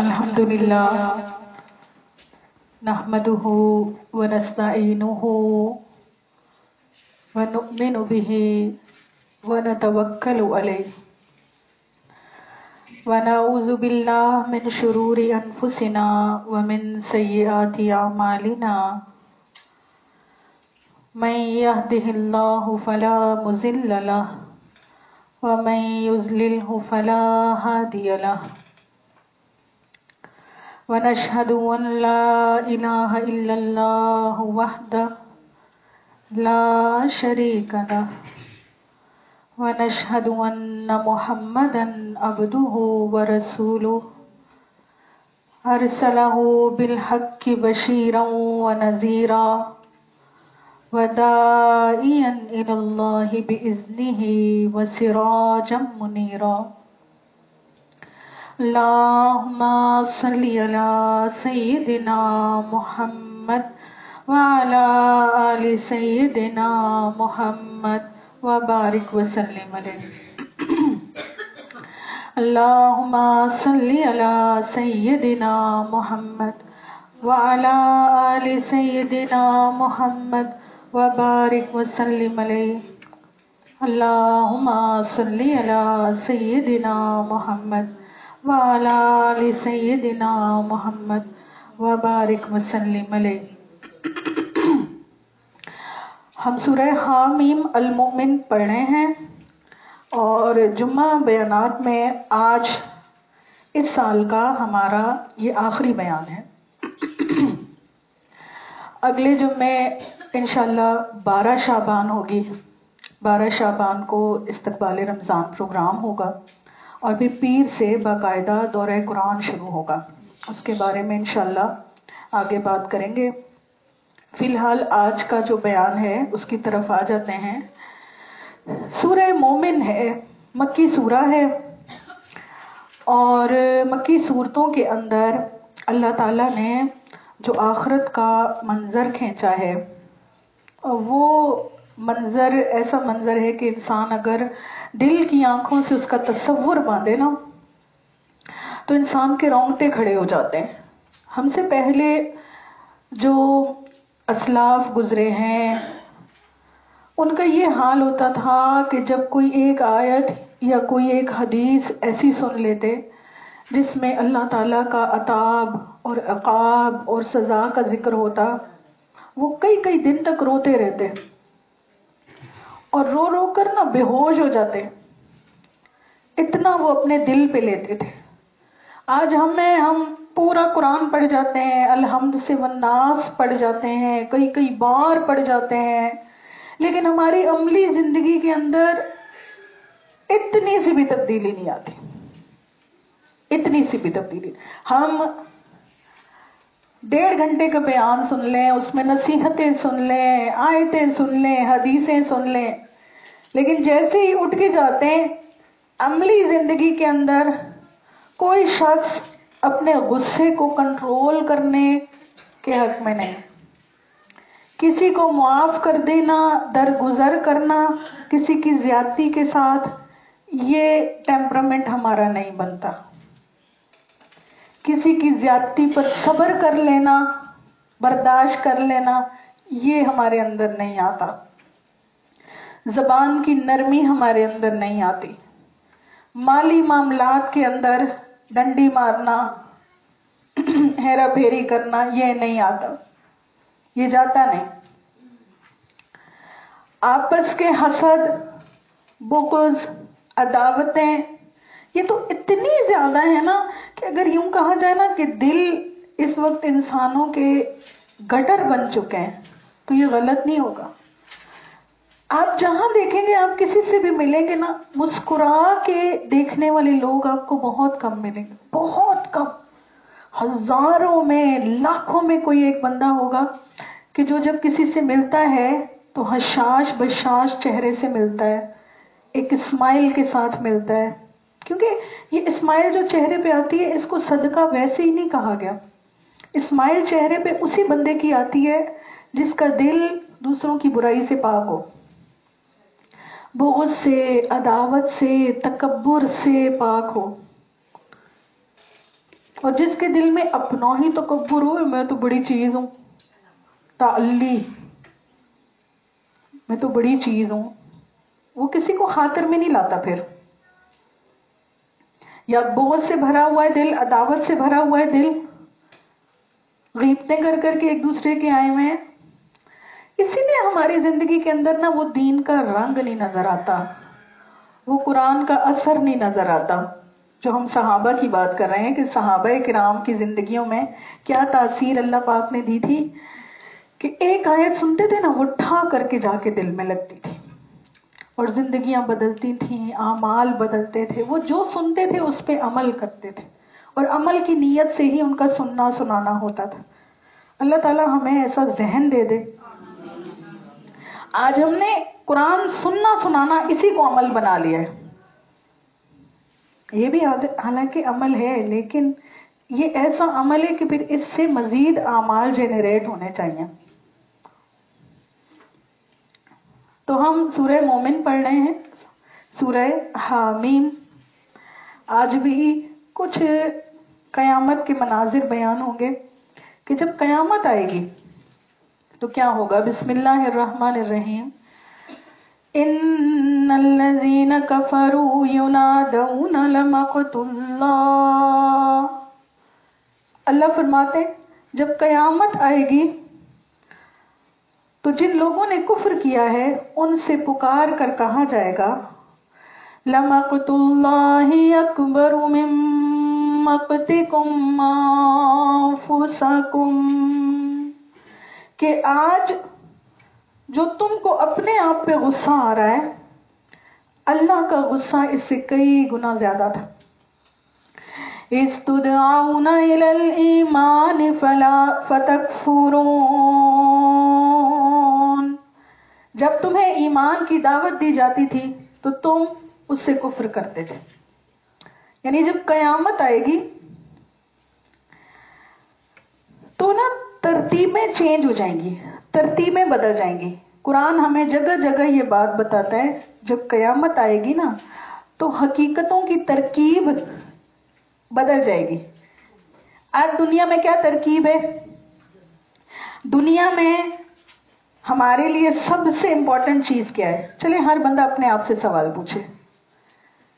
الحمد لله نحمده ونستعينه ونؤمن به ونتوكل عليه ونعوذ بالله من شرور أنفسنا ومن سيئات أعمالنا من يهده الله فلا مضل له ومن يضلله فلا هادي له ونشهد أن لا إله إلا الله وحده لا شريك له ونشهد أن محمدا عبده ورسوله أرسله بالحق بشيرا ونذيرا وداعيا إلى الله بإذنه وسراجا منيرا اللهم صل على سيدنا محمد وعلى آل سيدنا محمد وبارك وسلم عليه اللهم صل على سيدنا محمد وعلى آل سيدنا محمد وبارك وسلم عليه اللهم صل على سيدنا محمد وعلى آل سيدنا محمد وبارك وسلم علیہ۔ ہم سورہ حامیم المؤمن پڑھ رہے ہیں اور جمعہ بیانات میں آج اس سال کا ہمارا یہ آخری بیان ہے۔ اگلے جمعے انشاءاللہ 12 شعبان ہوگی۔ 12 شعبان کو استقبال رمضان پروگرام ہوگا اور بھی پیر سے باقاعدہ دورہ قرآن شروع ہوگا، اس کے بارے میں انشاءاللہ آگے بات کریں گے۔ فی الحال آج کا جو بیان ہے اس کی طرف آ جاتے ہیں۔ سورہ مومن ہے، مکی سورہ ہے، اور مکی صورتوں کے اندر اللہ تعالیٰ نے جو آخرت کا منظر کھینچا ہے، وہ منظر ایسا منظر ہے کہ انسان اگر دل کی آنکھوں سے اس کا تصور باندھے نا تو انسان کے رونگٹے کھڑے ہو جاتے ہیں۔ ہم سے پہلے جو اسلاف گزرے ہیں ان کا یہ حال ہوتا تھا کہ جب کوئی ایک آیت یا کوئی ایک حدیث ایسی سن لیتے جس میں اللہ تعالیٰ کا عتاب اور عقاب اور سزا کا ذکر ہوتا، وہ کئی کئی دن تک روتے رہتے اور رو رو کر نا بے ہوش ہو جاتے، اتنا وہ اپنے دل پہ لیتے تھے۔ آج ہم پورا قرآن پڑھ جاتے ہیں، الحمد سے والناس پڑھ جاتے ہیں، کئی کئی بار پڑھ جاتے ہیں، لیکن ہماری عملی زندگی کے اندر اتنی سی بھی تبدیلی نہیں آتی، اتنی سی بھی تبدیلی۔ ہم 1.5 گھنٹے کا بیان سن لیں، اس میں نصیحتیں سن لیں، آیتیں سن لیں، حدیثیں سن لیں، لیکن جیسے ہی اٹھ کے جاتے ہیں عملی زندگی کے اندر کوئی شخص اپنے غصے کو کنٹرول کرنے کے حق میں نہیں، کسی کو معاف کر دینا، درگزر کرنا کسی کی زیادتی کے ساتھ، یہ ٹیمپرامنٹ ہمارا نہیں بنتا۔ کسی کی زیادتی پر صبر کر لینا، برداشت کر لینا، یہ ہمارے اندر نہیں آتا۔ زبان کی نرمی ہمارے اندر نہیں آتی۔ مالی معاملات کے اندر ڈنڈی مارنا، ہیرا پھیری کرنا، یہ نہیں آتا، یہ جاتا نہیں۔ آپس کے حسد، بغض، عداوتیں، یہ تو اتنی زیادہ ہے نا کہ اگر یوں کہا جائے نا کہ دل اس وقت انسانوں کے گٹر بن چکے ہیں تو یہ غلط نہیں ہوگا۔ آپ جہاں دیکھیں گے، آپ کسی سے بھی ملیں گے نا، مسکرا کے دیکھنے والے لوگ آپ کو بہت کم ملیں گے، بہت کم۔ ہزاروں میں، لاکھوں میں کوئی ایک بندہ ہوگا کہ جو جب کسی سے ملتا ہے تو حشاش بشاش چہرے سے ملتا ہے، ایک اسمائل کے ساتھ ملتا ہے، کیونکہ یہ اسمائل جو چہرے پہ آتی ہے اس کو صدقہ ویسے ہی نہیں کہا گیا۔ اسمائل چہرے پہ اسی بندے کی آتی ہے جس کا دل دوسروں کی برائی سے پاک ہو، بغض سے، عداوت سے، تکبر سے پاک ہو۔ اور جس کے دل میں اپنا ہی تکبر ہو، میں تو بڑی چیز ہوں، تعلی، میں تو بڑی چیز ہوں، وہ کسی کو خاطر میں نہیں لاتا پھر. یا بغض سے بھرا ہوا ہے دل، عداوت سے بھرا ہوا ہے دل، غیبتیں کر کر کے ایک دوسرے کے آئے ہوئے ہیں، اسی لیے ہماری زندگی کے اندر نا وہ دین کا رنگ نہیں نظر آتا، وہ قرآن کا اثر نہیں نظر آتا. جو ہم صحابہ کی بات کر رہے ہیں کہ صحابہ کرام کی زندگیوں میں کیا تاثیر اللہ پاک نے دی تھی کہ ایک آیت سنتے تھے نا، وہ ٹھا کر کے جا کے دل میں لگتی تھی اور زندگیاں بدلتی تھیں، اعمال بدلتے تھے. وہ جو سنتے تھے اس پہ عمل کرتے تھے اور عمل کی نیت سے ہی ان کا سننا سنانا ہوتا تھا. اللہ تعالی ہمیں ایسا ذہن دے دے. آج ہم نے قرآن سننا سنانا اسی کو عمل بنا لیا ہے. یہ بھی حالانکہ عمل ہے، لیکن یہ ایسا عمل ہے کہ پھر اس سے مزید اعمال جنریٹ ہونے چاہیے. تو ہم سورہ مومن پڑھ رہے ہیں، سورہ حامیم. آج بھی کچھ قیامت کے مناظر بیان ہوں گے کہ جب قیامت آئے گی تو کیا ہوگا. بسم اللہ الرحمن الرحیم. ان الذین کفروا ینادون لمقت اللہ. اللہ فرماتے ہیں جب قیامت آئے گی تو جن لوگوں نے کفر کیا ہے ان سے پکار کر کہا جائے گا لمقت اللہ اکبر من مقتکم انفسکم، کہ آج جو تم کو اپنے آپ پہ غصہ آ رہا ہے، اللہ کا غصہ اس سے کئی گنا زیادہ تھا. استدعون الی الایمان فلا فتکفرون. جب تمہیں ایمان کی دعوت دی جاتی تھی تو تم اس سے کفر کرتے تھے. یعنی جب قیامت آئے گی تو نا ترتیبیں چینج ہو جائیں گی، ترتیبیں بدل جائیں گی. قرآن ہمیں جگہ جگہ یہ بات بتاتا ہے جب قیامت آئے گی نا تو حقیقتوں کی ترکیب بدل جائے گی. آج دنیا میں کیا ترکیب ہے؟ دنیا میں ہمارے لیے سب سے امپورٹنٹ چیز کیا ہے؟ چلیں ہر بندہ اپنے آپ سے سوال پوچھے.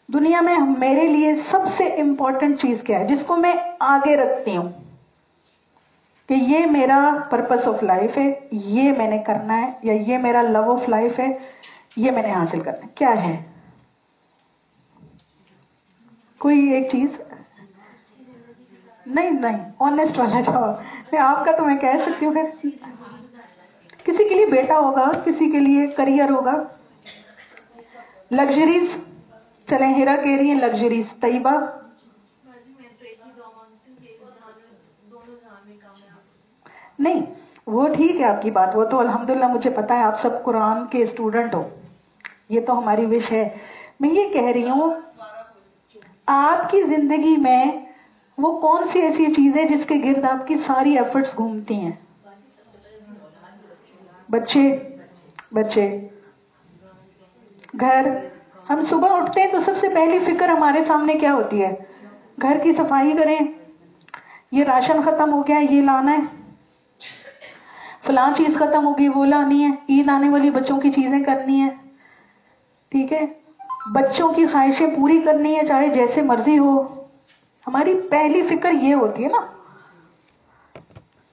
دنیا میں میرے لیے سب سے امپورٹنٹ چیز کیا ہے جس کو میں آگے رکھتی ہوں کہ یہ میرا پرپس آف لائف ہے، یہ میں نے کرنا ہے، یا یہ میرا لو آف لائف ہے، یہ میں نے حاصل کرنا ہے؟ کیا ہے؟ کوئی ایک چیز؟ نہیں آنےسٹ والا جواب. آپ کا تو میں کہہ سکتی ہوں. کسی کے لیے بیٹا ہوگا، کسی کے لیے کریئر ہوگا. لگژریز، چلیں ہیرا کہہ رہی ہیں لگژریز. طیبہ؟ نہیں وہ ٹھیک ہے آپ کی بات، وہ تو الحمدللہ مجھے پتا ہے آپ سب قرآن کے اسٹوڈنٹ ہو، یہ تو ہماری وش ہے. میں یہ کہہ رہی ہوں آپ کی زندگی میں وہ کون سی ایسی چیز ہے جس کے گرد آپ کی ساری ایفرٹس گھومتی ہیں؟ بچے، گھر. ہم صبح اٹھتے ہیں تو سب سے پہلی فکر ہمارے سامنے کیا ہوتی ہے؟ گھر کی صفائی کریں، یہ راشن ختم ہو گیا یہ لانا ہے، فلاں چیز ختم ہوگی وہ لانی ہے، عید آنے والی بچوں کی چیزیں کرنی ہے. ٹھیک ہے، بچوں کی خواہشیں پوری کرنی ہے چاہے جیسے مرضی ہو. ہماری پہلی فکر یہ ہوتی ہے نا.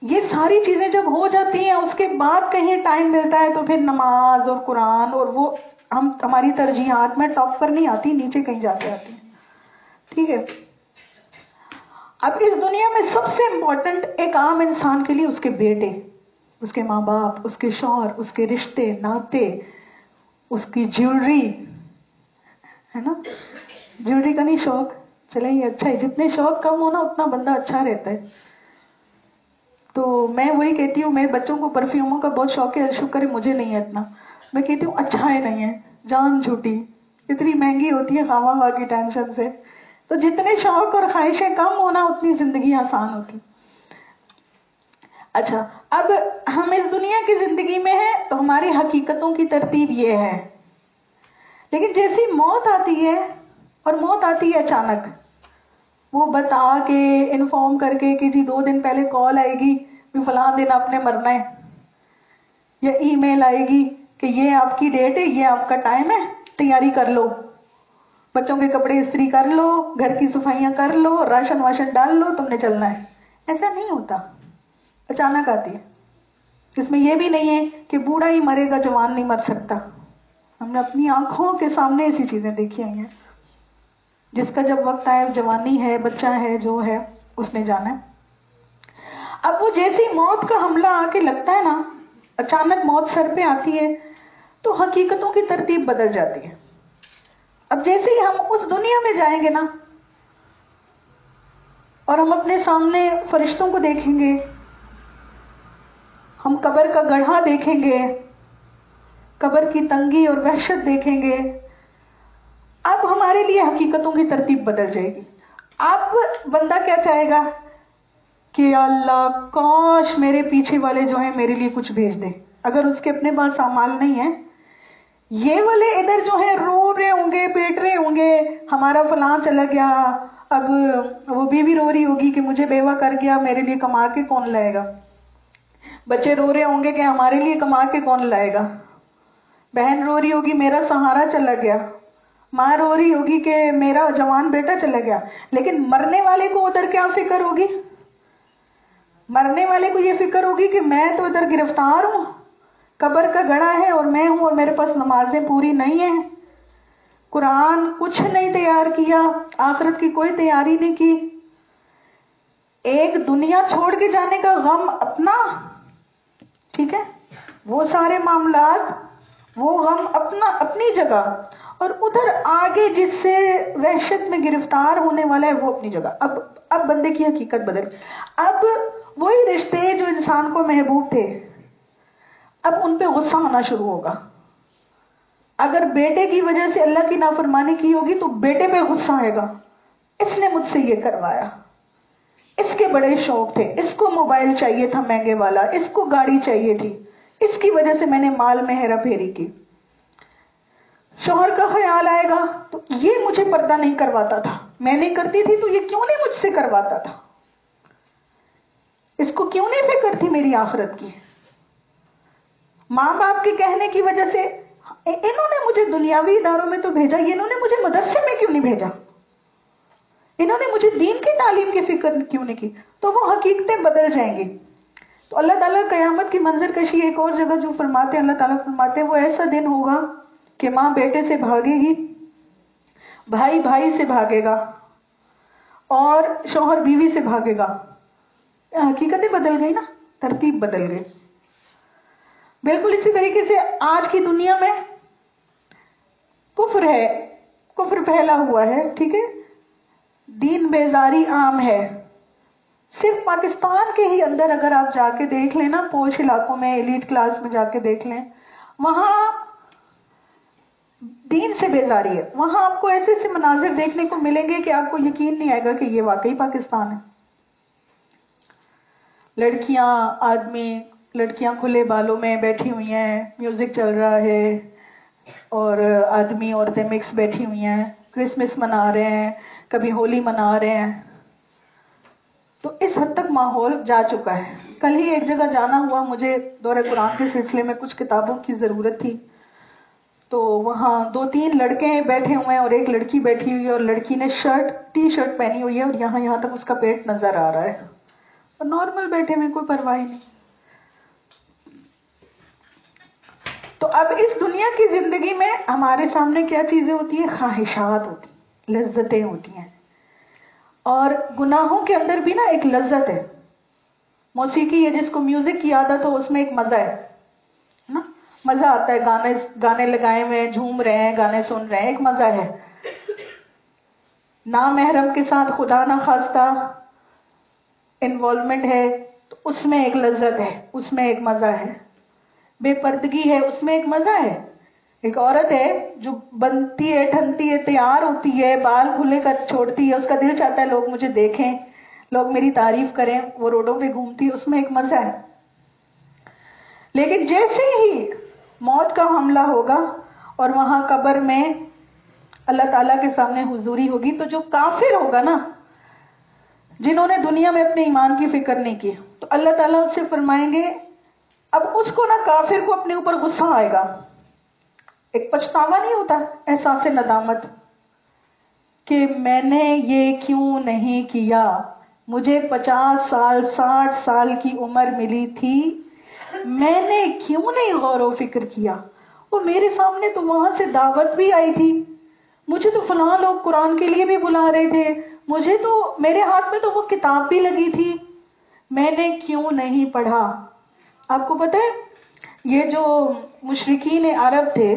یہ ساری چیزیں جب ہو جاتی ہیں اس کے بعد کہیں ٹائم ملتا ہے تو پھر نماز اور قرآن اور وہ ہماری ترجیحات میں ٹاپ پر نہیں آتی، نیچے کہیں جا کے آتی ہیں. ٹھیک ہے. اب اس دنیا میں سب سے امپورٹنٹ ایک عام انسان کے لیے اس کے بیٹے، اس کے ماں باپ، اس کے شوہر، اس کے رشتے ناتے، اس کی جیولری ہے نا. جیولری کا نہیں شوق؟ چلیں یہ اچھا ہے، جتنے شوق کم ہونا اتنا بندہ اچھا رہتا ہے. تو میں وہی کہتی ہوں، میرے بچوں کو پرفیوموں کا بہت شوق ہے، شکر ہے مجھے نہیں ہے اتنا. میں کہتی ہوں اچھا ہے نہیں ہے، جان جھوٹی، اتنی مہنگی ہوتی ہے خواہ کی ٹینشن سے. تو جتنے شوق اور خواہشیں کم ہونا اتنی زندگی آسان ہوتی. اچھا اب ہم اس دنیا کی زندگی میں ہیں تو ہماری حقیقتوں کی ترتیب یہ ہے، لیکن جیسی موت آتی ہے اور موت آتی ہے اچانک، وہ بتا کے انفارم کر کے کہ جی 2 دن پہلے کال آئے گی کہ فلاں دن آپ نے مرنا ہے، یا ای میل آئے گی کہ یہ آپ کی ڈیٹ ہے، یہ آپ کا ٹائم ہے، تیاری کر لو، بچوں کے کپڑے استری کر لو، گھر کی صفائیاں کر لو، راشن واشن ڈال لو، تم نے چلنا ہے. ایسا نہیں ہوتا، اچانک آتی ہے. اس میں یہ بھی نہیں ہے کہ بوڑھا ہی مرے گا، جوان نہیں مر سکتا. ہم نے اپنی آنکھوں کے سامنے ایسی چیزیں دیکھی ہوئی ہیں. جس کا جب وقت آئے، جوانی ہے، بچہ ہے، جو ہے اس نے جانا ہے. اب وہ جیسی موت کا حملہ آ کے لگتا ہے نا، اچانک موت سر پہ آتی ہے تو حقیقتوں کی ترتیب بدل جاتی ہے. اب جیسے ہی ہم اس دنیا میں جائیں گے نا، اور ہم اپنے سامنے فرشتوں کو دیکھیں گے، ہم قبر کا گڑھا دیکھیں گے، قبر کی تنگی اور وحشت دیکھیں گے، اب ہمارے لیے حقیقتوں کی ترتیب بدل جائے گی. اب بندہ کیا چاہے گا کہ یا اللہ کاش میرے پیچھے والے جو ہیں میرے لیے کچھ بھیج دیں. اگر اس کے اپنے پاس اعمال نہیں ہے، یہ والے ادھر جو ہیں رو رہے ہوں گے، پیٹ رہے ہوں گے، ہمارا فلاں چلا گیا، اب وہ بیوی رو رہی ہوگی کہ مجھے بیوہ کر گیا، میرے لیے کما کے کون لائے گا. بچے رو رہے ہوں گے کہ ہمارے لیے کما کے کون لائے گا. بہن رو رہی ہوگی میرا سہارا چلا گیا. ماں رو رہی ہوگی کہ میرا جوان بیٹا چلا گیا. لیکن مرنے والے کو ادھر کیا فکر ہوگی؟ مرنے والے کو یہ فکر ہوگی کہ میں تو ادھر گرفتار ہوں، قبر کا گڑھا ہے اور میں ہوں، اور میرے پاس نمازیں پوری نہیں ہیں، قرآن کچھ نہیں تیار کیا، آخرت کی کوئی تیاری نہیں کی. ایک دنیا چھوڑ کے جانے کا غم اپنا، ٹھیک ہے، وہ سارے معاملات، وہ غم اپنا اپنی جگہ، اور ادھر آگے جس سے وحشت میں گرفتار ہونے والا ہے وہ اپنی جگہ. اب بندے کی حقیقت بدل. اب وہی رشتے جو انسان کو محبوب تھے، اب ان پہ غصہ ہونا شروع ہوگا. اگر بیٹے کی وجہ سے اللہ کی نافرمانی کی ہوگی تو بیٹے پہ غصہ آئے گا، اس نے مجھ سے یہ کروایا، اس کے بڑے شوق تھے، اس کو موبائل چاہیے تھا مہنگے والا، اس کو گاڑی چاہیے تھی، اس کی وجہ سے میں نے مال میں ہیرا پھیری کی. شوہر کا خیال آئے گا تو یہ مجھے پردہ نہیں کرواتا تھا، میں نہیں کرتی تھی تو یہ کیوں نہیں مجھ سے کرواتا تھا، اس کو کیوں نہیں فکر تھی میری آخرت کی. ماں باپ کے کہنے کی وجہ سے انہوں نے مجھے دنیاوی اداروں میں تو بھیجا، یہ انہوں نے مجھے مدرسے میں کیوں نہیں بھیجا، انہوں نے مجھے دین کی تعلیم کی فکر کیوں نہیں کی. تو وہ حقیقتیں بدل جائیں گی. تو اللہ تعالیٰ قیامت کی منظر کشی ایک اور جگہ جو فرماتے ہیں، اللہ تعالیٰ فرماتے ہیں وہ ایسا دن ہوگا کہ ماں بیٹے سے بھاگے گی، بھائی بھائی سے بھاگے گا، اور شوہر بیوی سے بھاگے گا. حقیقتیں بدل گئی نا، ترتیب بدل گئی. بالکل اسی طریقے سے آج کی دنیا میں کفر ہے، کفر پھیلا ہوا ہے، ٹھیک ہے، دین بیزاری عام ہے. صرف پاکستان کے ہی اندر اگر آپ جا کے دیکھ لیں نا، پوش علاقوں میں، ایلیٹ کلاس میں جا کے دیکھ لیں، وہاں دین سے بیزاری ہے. وہاں آپ کو ایسے ایسے مناظر دیکھنے کو ملیں گے کہ آپ کو یقین نہیں آئے گا کہ یہ واقعی پاکستان ہے. لڑکیاں، آدمی، لڑکیاں کھلے بالوں میں بیٹھی ہوئی ہیں، میوزک چل رہا ہے، اور آدمی عورتیں مکس بیٹھی ہوئی ہیں، کرسمس منا رہے ہیں، کبھی ہولی منا رہے ہیں. تو اس حد تک ماحول جا چکا ہے. کل ہی ایک جگہ جانا ہوا، مجھے دورہ قرآن کے سلسلے میں کچھ کتابوں کی ضرورت تھی. تو وہاں 2-3 لڑکے بیٹھے ہوئے ہیں اور ایک لڑکی بیٹھی ہوئی ہے، اور لڑکی نے ٹی شرٹ پہنی ہوئی ہے اور یہاں تک اس کا پیٹ نظر آ رہا ہے، اور نارمل بیٹھے ہوئے، کوئی پرواہ نہیں. تو اب اس دنیا کی زندگی میں ہمارے سامنے کیا چیزیں ہوتی ہیں؟ خواہشات ہوتی ہیں، لذتیں ہوتی ہیں. اور گناہوں کے اندر بھی نا ایک لذت ہے. موسیقی ہے، جس کو میوزک کی عادت ہو اس میں ایک مزہ ہے نا، مزہ آتا ہے، گانے لگائے ہوئے ہیں، جھوم رہے ہیں، گانے سن رہے ہیں، ایک مزہ ہے. نامحرم کے ساتھ خدا نہ خواستہ انوالومنٹ ہے تو اس میں ایک لذت ہے، اس میں ایک مزہ ہے. بے پردگی ہے، اس میں ایک مزہ ہے. ایک عورت ہے جو بنتی ہے، ٹھنتی ہے، تیار ہوتی ہے، بال کھلے کر چھوڑتی ہے، اس کا دل چاہتا ہے لوگ مجھے دیکھیں، لوگ میری تعریف کریں، وہ روڈوں پہ گھومتی ہے، اس میں ایک مزہ ہے. لیکن جیسے ہی موت کا حملہ ہوگا اور وہاں قبر میں اللہ تعالیٰ کے سامنے حضوری ہوگی، تو جو کافر ہوگا نا، جنہوں نے دنیا میں اپنے ایمان کی فکر نہیں کی، تو اللہ تعالیٰ اس سے فرمائیں گے، اب اس کو نہ کافر کو اپنے اوپر غصہ آئے گا، ایک پچھتاوا نہیں ہوتا، احساس ندامت کہ میں نے یہ کیوں نہیں کیا، مجھے 50 سال 60 سال کی عمر ملی تھی، میں نے کیوں نہیں غور و فکر کیا، وہ میرے سامنے تو وہاں سے دعوت بھی آئی تھی، مجھے تو فلاں لوگ قرآن کے لیے بھی بلا رہے تھے، مجھے تو میرے ہاتھ میں تو وہ کتاب بھی لگی تھی، میں نے کیوں نہیں پڑھا۔ آپ کو پتہ ہے یہ جو مشرکین عرب تھے،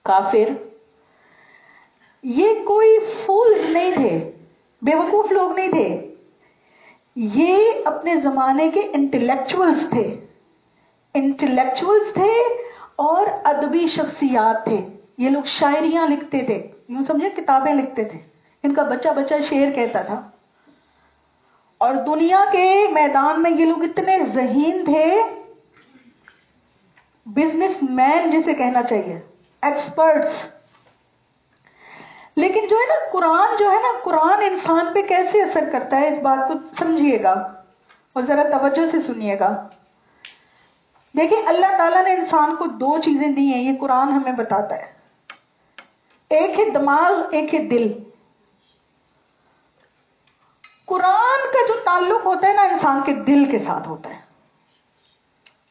کافر، یہ کوئی فولز نہیں تھے، بیوقوف لوگ نہیں تھے، یہ اپنے زمانے کے انٹلیکچوئلز تھے اور ادبی شخصیات تھے۔ یہ لوگ شاعریاں لکھتے تھے، یوں سمجھے کتابیں لکھتے تھے، ان کا بچہ بچہ شعر کہتا تھا، اور دنیا کے میدان میں یہ لوگ اتنے ذہین تھے، بزنس مین جسے کہنا چاہیے، ایکسپرٹس۔ لیکن جو ہے نا قرآن انسان پہ کیسے اثر کرتا ہے، اس بات کو سمجھیے گا اور ذرا توجہ سے سنیے گا۔ دیکھیں اللہ تعالیٰ نے انسان کو دو چیزیں دی ہیں، یہ قرآن ہمیں بتاتا ہے، ایک ہے دماغ، ایک ہے دل۔ قرآن کا جو تعلق ہوتا ہے نا انسان کے دل کے ساتھ ہوتا ہے،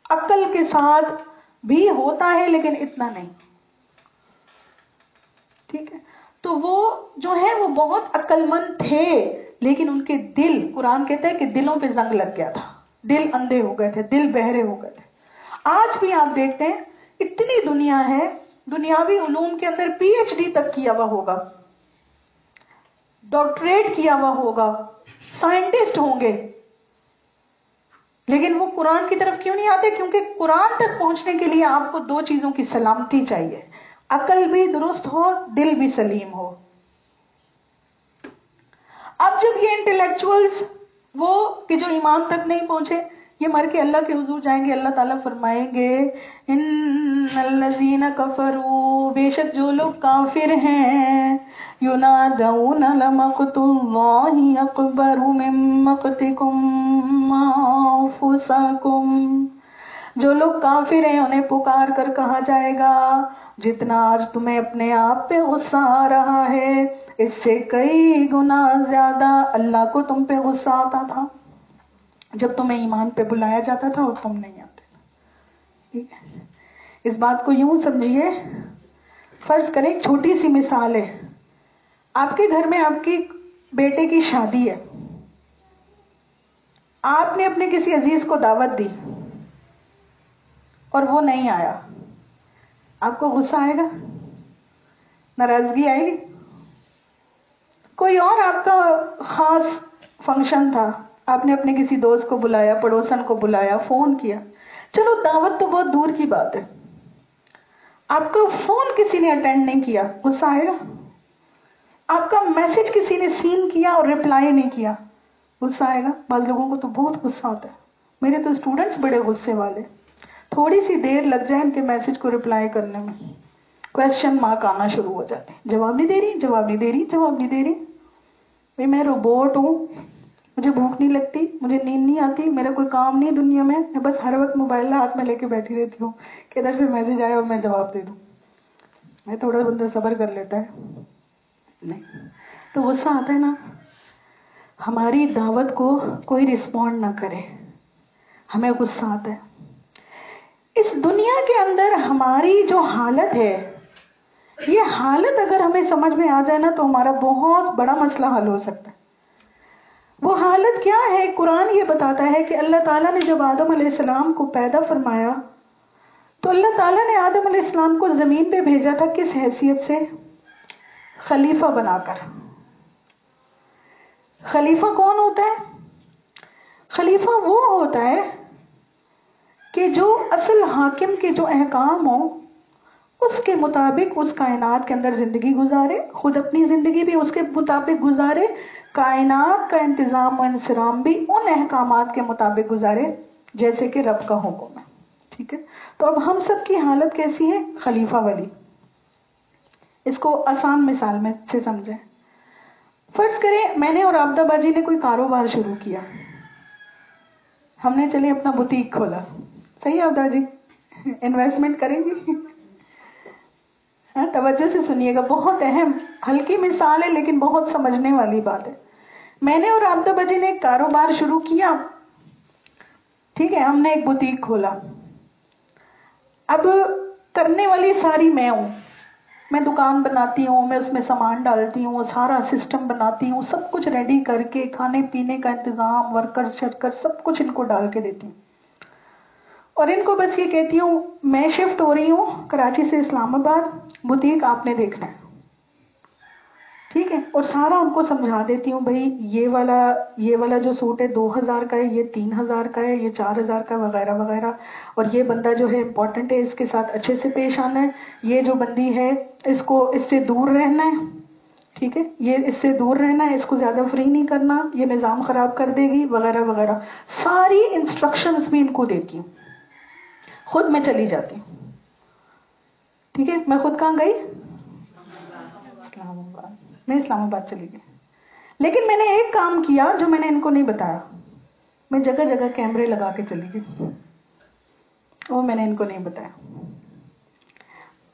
عقل کے ساتھ بھی ہوتا ہے لیکن اتنا نہیں، ٹھیک ہے؟ تو وہ جو ہے وہ بہت عقل مند تھے، لیکن ان کے دل، قرآن کہتا ہے کہ دلوں پہ زنگ لگ گیا تھا، دل اندھے ہو گئے تھے، دل بہرے ہو گئے تھے۔ آج بھی آپ دیکھتے ہیں اتنی دنیا ہے، دنیاوی علوم کے اندر پی ایچ ڈی تک کیا ہوا ہوگا، ڈاکٹریٹ کیا ہوا ہوگا، سائنٹسٹ ہوں گے، لیکن وہ قرآن کی طرف کیوں نہیں آتے؟ کیونکہ قرآن تک پہنچنے کے لیے آپ کو دو چیزوں کی سلامتی چاہیے، عقل بھی درست ہو، دل بھی سلیم ہو۔ اب جب یہ انٹلیکچوئلز وہ کہ جو ایمان تک نہیں پہنچے، یہ مر کے اللہ کے حضور جائیں گے، اللہ تعالیٰ فرمائیں گے ان الذین کفروا، بے شک جو لوگ کافر ہیں، ینادون لمقت اللہ اکبر من مقتکم انفسکم، جو لوگ کافر ہیں انہیں پکار کر کہا جائے گا جتنا آج تمہیں اپنے آپ پہ غصہ آ رہا ہے، اس سے کئی گنا زیادہ اللہ کو تم پہ غصہ آتا تھا جب تمہیں ایمان پہ بلایا جاتا تھا اور تم نہیں آتے۔ ٹھیک ہے؟ اس بات کو یوں سمجھیے، فرض کریں ایک چھوٹی سی مثال ہے، آپ کے گھر میں آپ کی بیٹے کی شادی ہے، آپ نے اپنے کسی عزیز کو دعوت دی اور وہ نہیں آیا، آپ کو غصہ آئے گا؟ ناراضگی آئے گی؟ کوئی اور آپ کا خاص فنکشن تھا، آپ نے اپنے کسی دوست کو بلایا، پڑوسن کو بلایا، فون کیا، چلو دعوت تو بہت دور کی بات ہے، آپ کا فون کسی نے اٹینڈ نہیں کیا، غصہ آئے گا؟ آپ کا میسج کسی نے سین کیا اور ریپلائی نہیں کیا، غصہ آئے گا؟ بعض لوگوں کو تو بہت غصہ آتا ہے، میرے تو اسٹوڈنٹس بڑے غصے والے، تھوڑی سی دیر لگ جائے ان کے میسج کو ریپلائی کرنے میں، کویسچن مارک آنا شروع ہو جاتے ہیں، جواب نہیں دے رہی، جواب نہیں دے رہی، جواب نہیں دے رہی۔ بھئی میں روبوٹ ہوں، مجھے بھوک نہیں لگتی، مجھے نیند نہیں آتی، میرا کوئی کام نہیں دنیا میں بس ہر وقت موبائل ہاتھ میں لے کے بیٹھی رہتی ہوں کہ ادھر سے میسج آئے اور میں جواب دے دوں۔ میں تھوڑا بندہ صبر کر لیتا ہے، نہیں تو غصہ آتا ہے نا، ہماری دعوت کو کوئی رسپونڈ نہ کرے، ہمیں غصہ آتا ہے۔ اس دنیا کے اندر ہماری جو حالت ہے، یہ حالت اگر ہمیں سمجھ میں آ جائے نا تو ہمارا بہت بڑا مسئلہ حل ہو سکتا ہے۔ وہ حالت کیا ہے؟ قرآن یہ بتاتا ہے کہ اللہ تعالیٰ نے جب آدم علیہ السلام کو پیدا فرمایا تو اللہ تعالیٰ نے آدم علیہ السلام کو زمین پہ بھیجا تھا کس حیثیت سے؟ خلیفہ بنا کر۔ خلیفہ کون ہوتا ہے؟ خلیفہ وہ ہوتا ہے کہ جو اصل حاکم کے جو احکام ہوں اس کے مطابق اس کائنات کے اندر زندگی گزارے، خود اپنی زندگی بھی اس کے مطابق گزارے، کائنات کا انتظام و انصرام بھی ان احکامات کے مطابق گزارے جیسے کہ رب کا حکم ہے۔ ٹھیک ہے؟ تو اب ہم سب کی حالت کیسی ہے؟ خلیفہ والی۔ اس کو آسان مثال میں سے سمجھیں، فرض کریں میں نے اور عابدہ باجی نے کوئی کاروبار شروع کیا, ہم نے چلے اپنا بوتیک کھولا, صحیح ہے عابدہ جی, انویسٹمنٹ کریں گی؟ توجہ سے سنیے گا, بہت اہم, ہلکی مثال ہے لیکن بہت سمجھنے والی بات ہے. میں نے اور عابدہ باجی نے ایک کاروبار شروع کیا, ٹھیک ہے, ہم نے ایک بوتیک کھولا. اب کرنے والی ساری میں ہوں, میں دکان بناتی ہوں, میں اس میں سامان ڈالتی ہوں, سارا سسٹم بناتی ہوں, سب کچھ ریڈی کر کے, کھانے پینے کا انتظام, ورکر شرکر سب کچھ ان کو ڈال کے دیتی ہوں. اور ان کو بس یہ کہتی ہوں میں شفٹ ہو رہی ہوں کراچی سے اسلام آباد, بوتیک آپ نے دیکھنا ہے, ٹھیک ہے. اور سارا ان کو سمجھا دیتی ہوں, بھائی یہ والا جو سوٹ ہے 2000 کا ہے, یہ 3000 کا ہے, یہ 4000 کا, وغیرہ وغیرہ. اور یہ بندہ جو ہے امپورٹنٹ ہے, اس کے ساتھ اچھے سے پیش آنا ہے. یہ جو بندی ہے اس کو اس سے دور رہنا ہے, ٹھیک ہے, یہ اس سے دور رہنا ہے, اس کو زیادہ فری نہیں کرنا, یہ نظام خراب کر دے گی, وغیرہ وغیرہ. ساری انسٹرکشنز بھی ان کو دیتی ہوں, خود میں چلی جاتی ہوں. ٹھیک ہے, میں خود کہاں گئی؟ اسلام آباد. میں اسلام آباد چلی گئی. لیکن میں نے ایک کام کیا جو میں نے ان کو نہیں بتایا, میں جگہ جگہ کیمرے لگا کے چلی گئی, وہ میں نے ان کو نہیں بتایا.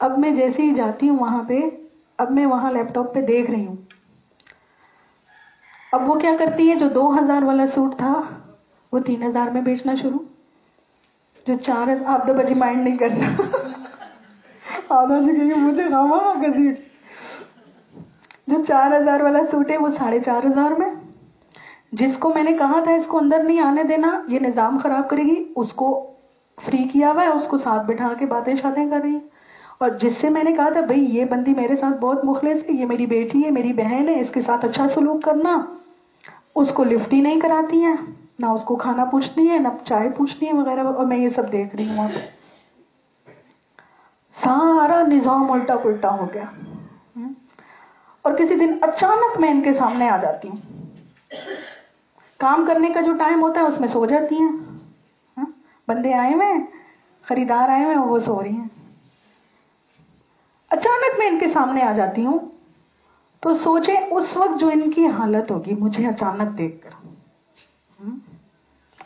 اب میں جیسے ہی جاتی ہوں وہاں پہ, اب میں وہاں لیپ ٹاپ پہ دیکھ رہی ہوں, اب وہ کیا کرتی ہے, جو 2000 والا سوٹ تھا وہ 3000 میں بیچنا شروع, جو 4000, آپ تو بجی مائنڈ نہیں کرنا, آدھا جی کہیں مجھے غامہ کسی, جو 4000 والا سوٹ ہے وہ 4500 میں, جس کو میں نے کہا تھا اس کو اندر نہیں آنے دینا, یہ نظام خراب کرے گی, اس کو فری کیا ہوا ہے, اس کو ساتھ بٹھا کے باتیں شاتیں کر رہی ہے. اور جس سے میں نے کہا تھا بھئی یہ بندی میرے ساتھ بہت مخلص ہے, یہ میری بیٹی ہے, میری بہن ہے, اس کے ساتھ اچھا سلوک کرنا, اس کو لفٹ ہی نہیں کراتی ہیں, نہ اس کو کھانا پوچھتی ہے, نہ چائے پوچھتی ہے, وغیرہ. اور میں یہ سب دیکھ رہی ہوں وہاں پہ, سارا نظام الٹا پلٹا ہو گیا. اور کسی دن اچانک میں ان کے سامنے آ جاتی ہوں, کام کرنے کا جو ٹائم ہوتا ہے اس میں سو جاتی ہیں, بندے آئے ہوئے ہیں, خریدار آئے ہوئے ہیں, وہ سو رہی ہیں. اچانک میں ان کے سامنے آ جاتی ہوں, تو سوچیں اس وقت جو ان کی حالت ہوگی مجھے اچانک دیکھ کر,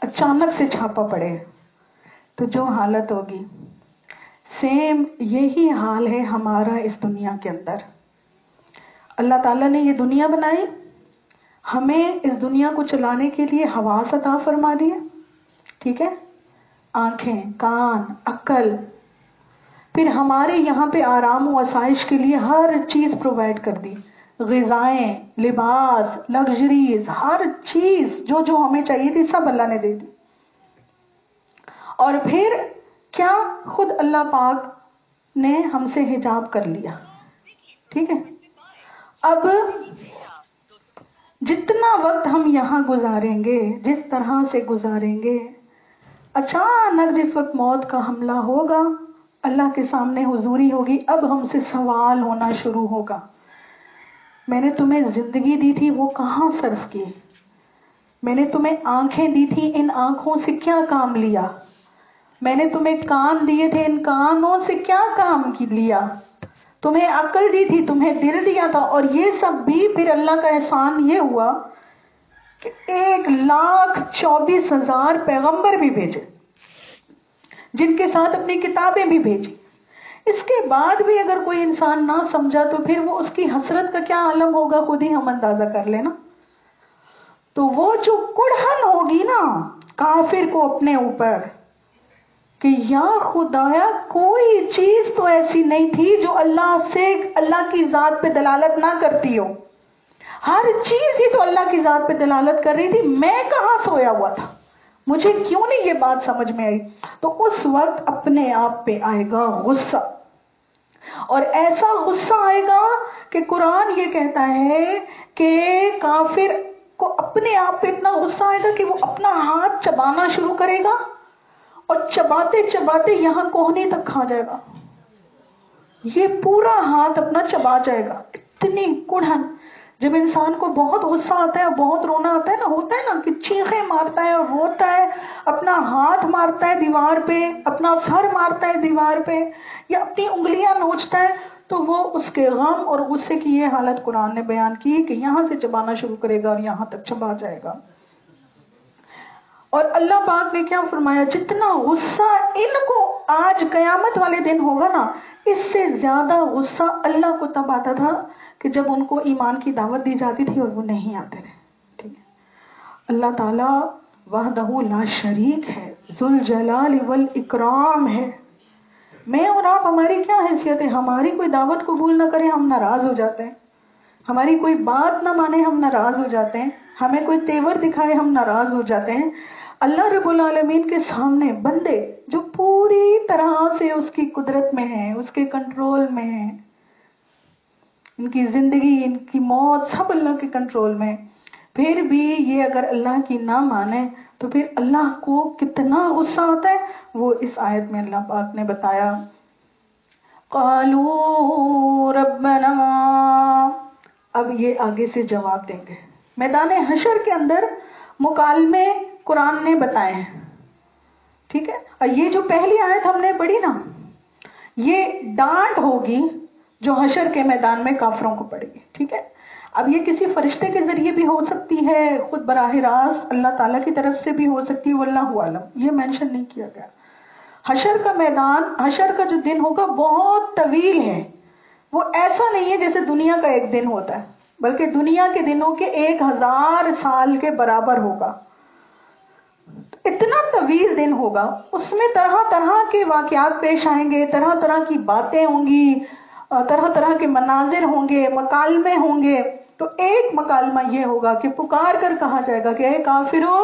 اچانک سے چھاپا پڑے تو جو حالت ہوگی, سیم یہی حال ہے ہمارا اس دنیا کے اندر. اللہ تعالیٰ نے یہ دنیا بنائی, ہمیں اس دنیا کو چلانے کے لیے حواس عطا فرما دیے, ٹھیک ہے, آنکھیں, کان, عقل. پھر ہمارے یہاں پہ آرام و آسائش کے لیے ہر چیز پرووائڈ کر دی, غذائیں, لباس, لگژریز, ہر چیز جو جو ہمیں چاہیے تھی سب اللہ نے دے دی. اور پھر کیا, خود اللہ پاک نے ہم سے حجاب کر لیا, ٹھیک ہے. اب جتنا وقت ہم یہاں گزاریں گے, جس طرح سے گزاریں گے, اچانک جس وقت موت کا حملہ ہوگا, اللہ کے سامنے حضوری ہوگی, اب ہم سے سوال ہونا شروع ہوگا, میں نے تمہیں زندگی دی تھی وہ کہاں صرف کی, میں نے تمہیں آنکھیں دی تھی, ان آنکھوں سے کیا کام لیا, میں نے تمہیں کان دیے تھے, ان کانوں سے کیا کام لیا, تمہیں عقل دی تھی, تمہیں دل دیا تھا. اور یہ سب بھی پھر اللہ کا احسان یہ ہوا کہ 1,24,000 پیغمبر بھی بھیجے, جن کے ساتھ اپنی کتابیں بھی بھیجی. اس کے بعد بھی اگر کوئی انسان نہ سمجھا تو پھر وہ اس کی حسرت کا کیا عالم ہوگا, خود ہی ہم اندازہ کر لینا. تو وہ جو کڑھن ہوگی نا کافر کو اپنے اوپر, کہ یا خدایا کوئی چیز تو ایسی نہیں تھی جو اللہ کی ذات پہ دلالت نہ کرتی ہو, ہر چیز ہی تو اللہ کی ذات پہ دلالت کر رہی تھی, میں کہاں سویا ہوا تھا, مجھے کیوں نہیں یہ بات سمجھ میں آئی. تو اس وقت اپنے آپ پہ آئے گا غصہ, اور ایسا غصہ آئے گا کہ قرآن یہ کہتا ہے کہ کافر کو اپنے آپ پہ اتنا غصہ آئے گا کہ وہ اپنا ہاتھ چبانا شروع کرے گا, اور چباتے چباتے یہاں کوہنی تک کھا جائے گا, یہ پورا ہاتھ اپنا چبا جائے گا. اتنی کڑھن. جب انسان کو بہت غصہ آتا ہے, بہت رونا آتا ہے نا, ہوتا ہے نا کہ چیخیں مارتا ہے اور روتا ہے, اپنا ہاتھ مارتا ہے دیوار پہ, اپنا سر مارتا ہے دیوار پہ, یا اپنی انگلیاں نوچتا ہے, تو وہ اس کے غم اور غصے کی یہ حالت قرآن نے بیان کی کہ یہاں سے چبانا شروع کرے گا اور یہاں تک چبا جائے گا. اور اللہ پاک نے کیا فرمایا، جتنا غصہ ان کو آج قیامت والے دن ہوگا نا، اس سے زیادہ غصہ اللہ کو تب آتا تھا کہ جب ان کو ایمان کی دعوت دی جاتی تھی اور وہ نہیں آتے تھے. ٹھیک ہے، اللہ تعالیٰ وحدہ لا شریک ہے، ذوالجلال والاکرام ہے. میں اور آپ، ہماری کیا حیثیت ہے؟ ہماری کوئی دعوت قبول نہ کرے ہم ناراض ہو جاتے ہیں، ہماری کوئی بات نہ مانے ہم ناراض ہو جاتے ہیں، ہمیں کوئی تیور دکھائے ہم ناراض ہو جاتے ہیں. اللہ رب العالمین کے سامنے بندے جو پوری طرح سے اس کی قدرت میں ہیں، اس کے کنٹرول میں ہیں، ان کی زندگی، ان کی موت سب اللہ کے کنٹرول میں، پھر بھی یہ اگر اللہ کی نہ مانے تو پھر اللہ کو کتنا غصہ آتا ہے وہ اس آیت میں اللہ پاک نے بتایا. قالوا ربنا، اب یہ آگے سے جواب دیں گے. میدان حشر کے اندر مکالمے قرآن نے بتائے ہیں. ٹھیک ہے، اور یہ جو پہلی آیت ہم نے پڑھی نا، یہ ڈانٹ ہوگی جو حشر کے میدان میں کافروں کو پڑے گی. ٹھیک ہے، اب یہ کسی فرشتے کے ذریعے بھی ہو سکتی ہے، خود براہ راست اللہ تعالیٰ کی طرف سے بھی ہو سکتی ہے، واللہ عالم، یہ مینشن نہیں کیا گیا. حشر کا میدان، حشر کا جو دن ہوگا بہت طویل ہے. وہ ایسا نہیں ہے جیسے دنیا کا ایک دن ہوتا ہے، بلکہ دنیا کے دنوں کے 1000 سال کے برابر ہوگا. اتنا طویل دن ہوگا، اس میں طرح طرح کے واقعات پیش آئیں گے، طرح طرح کی باتیں ہوں گی، طرح طرح کے مناظر ہوں گے، مکالمے ہوں گے. تو ایک مکالمہ یہ ہوگا کہ پکار کر کہا جائے گا کہ اے کافرو،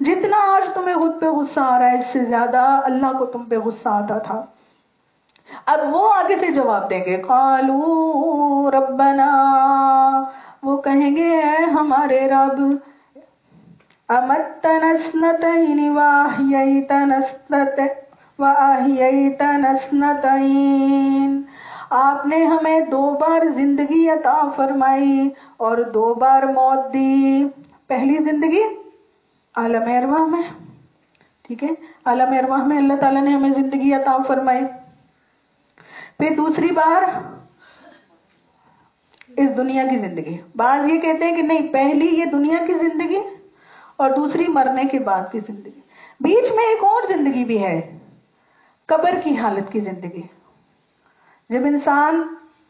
جتنا آج تمہیں خود پہ غصہ آ رہا ہے اس سے زیادہ اللہ کو تم پہ غصہ آتا تھا. اب وہ آگے سے جواب دیں گے، قالوا ربنا، وہ کہیں گے اے ہمارے رب، امتنا اثنتین واحییتنا اثنتین، آپ نے ہمیں 2 بار زندگی عطا فرمائی اور 2 بار موت دی. پہلی زندگی عالم ارواح میں، ٹھیک ہے، عالم ارواح میں اللہ تعالیٰ نے ہمیں زندگی عطا فرمائی. پھر دوسری بار اس دنیا کی زندگی. بعض یہ کہتے ہیں کہ نہیں، پہلی یہ دنیا کی زندگی اور دوسری مرنے کے بعد کی زندگی. بیچ میں ایک اور زندگی بھی ہے، قبر کی حالت کی زندگی. جب انسان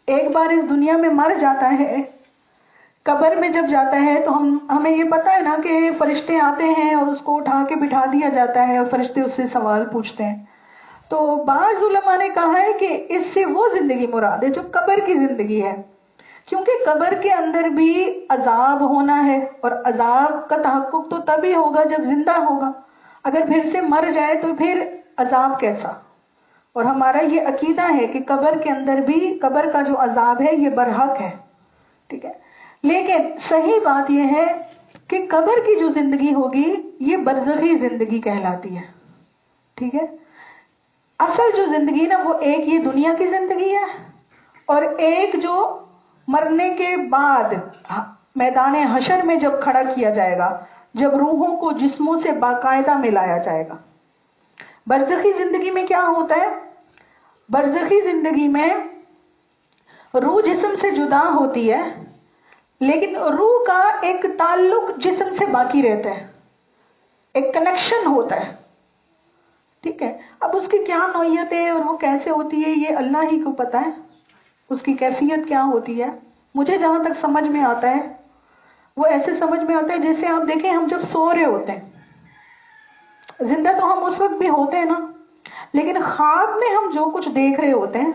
ایک بار اس دنیا میں مر جاتا ہے، قبر میں جب جاتا ہے تو ہمیں یہ پتا ہے نا کہ فرشتے آتے ہیں اور اس کو اٹھا کے بٹھا دیا جاتا ہے اور فرشتے اس سے سوال پوچھتے ہیں. تو بعض علماء نے کہا ہے کہ اس سے وہ زندگی مراد ہے جو قبر کی زندگی ہے، کیونکہ قبر کے اندر بھی عذاب ہونا ہے، اور عذاب کا تحقق تو تبھی ہوگا جب زندہ ہوگا. اگر پھر سے مر جائے تو پھر عذاب کیسا؟ اور ہمارا یہ عقیدہ ہے کہ قبر کے اندر بھی قبر کا جو عذاب ہے یہ برحق ہے. ٹھیک ہے، لیکن صحیح بات یہ ہے کہ قبر کی جو زندگی ہوگی یہ برزخی زندگی کہلاتی ہے. ٹھیک ہے، اصل جو زندگی نا وہ ایک یہ دنیا کی زندگی ہے، اور ایک جو مرنے کے بعد میدان حشر میں جب کھڑا کیا جائے گا، جب روحوں کو جسموں سے باقاعدہ ملایا جائے گا. برزخی زندگی میں کیا ہوتا ہے؟ برزخی زندگی میں روح جسم سے جدا ہوتی ہے، لیکن روح کا ایک تعلق جسم سے باقی رہتا ہے، ایک کنیکشن ہوتا ہے. ٹھیک ہے، اب اس کی کیا نوعیت ہے اور وہ کیسے ہوتی ہے یہ اللہ ہی کو پتا ہے، اس کی کیفیت کیا ہوتی ہے. مجھے جہاں تک سمجھ میں آتا ہے وہ ایسے سمجھ میں آتا ہے جیسے آپ دیکھیں ہم جب سو رہے ہوتے ہیں، زندہ تو ہم اس وقت بھی ہوتے ہیں نا، لیکن خواب میں ہم جو کچھ دیکھ رہے ہوتے ہیں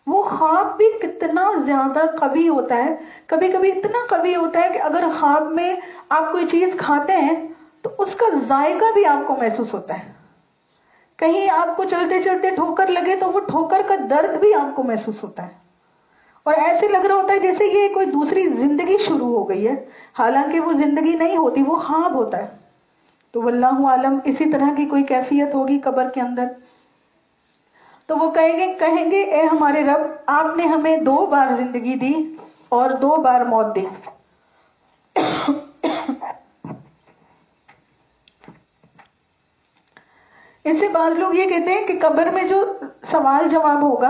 وہ خواب بھی کتنا زیادہ قوی ہوتا ہے. کبھی کبھی اتنا قوی ہوتا ہے کہ اگر خواب میں آپ کوئی چیز کھاتے ہیں تو اس کا ذائقہ بھی آپ کو محسوس ہوتا ہے. کہیں آپ کو چلتے چلتے ٹھوکر لگے تو وہ ٹھوکر کا درد بھی آپ کو محسوس ہوتا ہے، اور ایسے لگ رہا ہوتا ہے جیسے یہ کوئی دوسری زندگی شروع ہو گئی ہے، حالانکہ وہ زندگی نہیں ہوتی، وہ خواب ہوتا ہے. تو واللہ عالم اسی طرح کی کوئی کیفیت ہوگی قبر کے اندر. تو وہ کہیں گے اے ہمارے رب، آپ نے ہمیں 2 بار زندگی دی اور 2 بار موت دی. اس سے بعض لوگ یہ کہتے ہیں کہ قبر میں جو سوال جواب ہوگا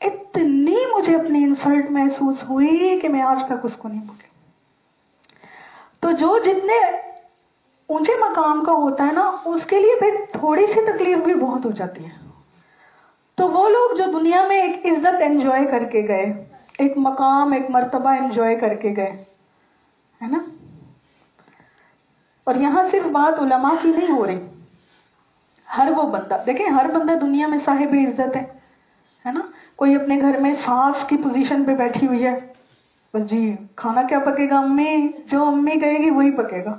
اتنی مجھے اپنی انسلٹ محسوس ہوئی کہ میں آج تک اس کو نہیں بھولی. تو جو جتنے اونچے مقام کا ہوتا ہے نا، اس کے لیے پھر تھوڑی سی تکلیف بھی بہت ہو جاتی ہے. تو وہ لوگ جو دنیا میں ایک عزت انجوائے کر کے گئے، ایک مقام، ایک مرتبہ انجوائے کر کے گئے، ہے نا. اور یہاں صرف بات علماء کی نہیں ہو رہی، ہر وہ بندہ، دیکھیں ہر بندہ دنیا میں صاحب عزت ہے نا. کوئی اپنے گھر میں ساس کی پوزیشن پہ بیٹھی ہوئی ہے، بس جی کھانا کیا پکے گا امی، جو امی کہے گی وہی پکے گا.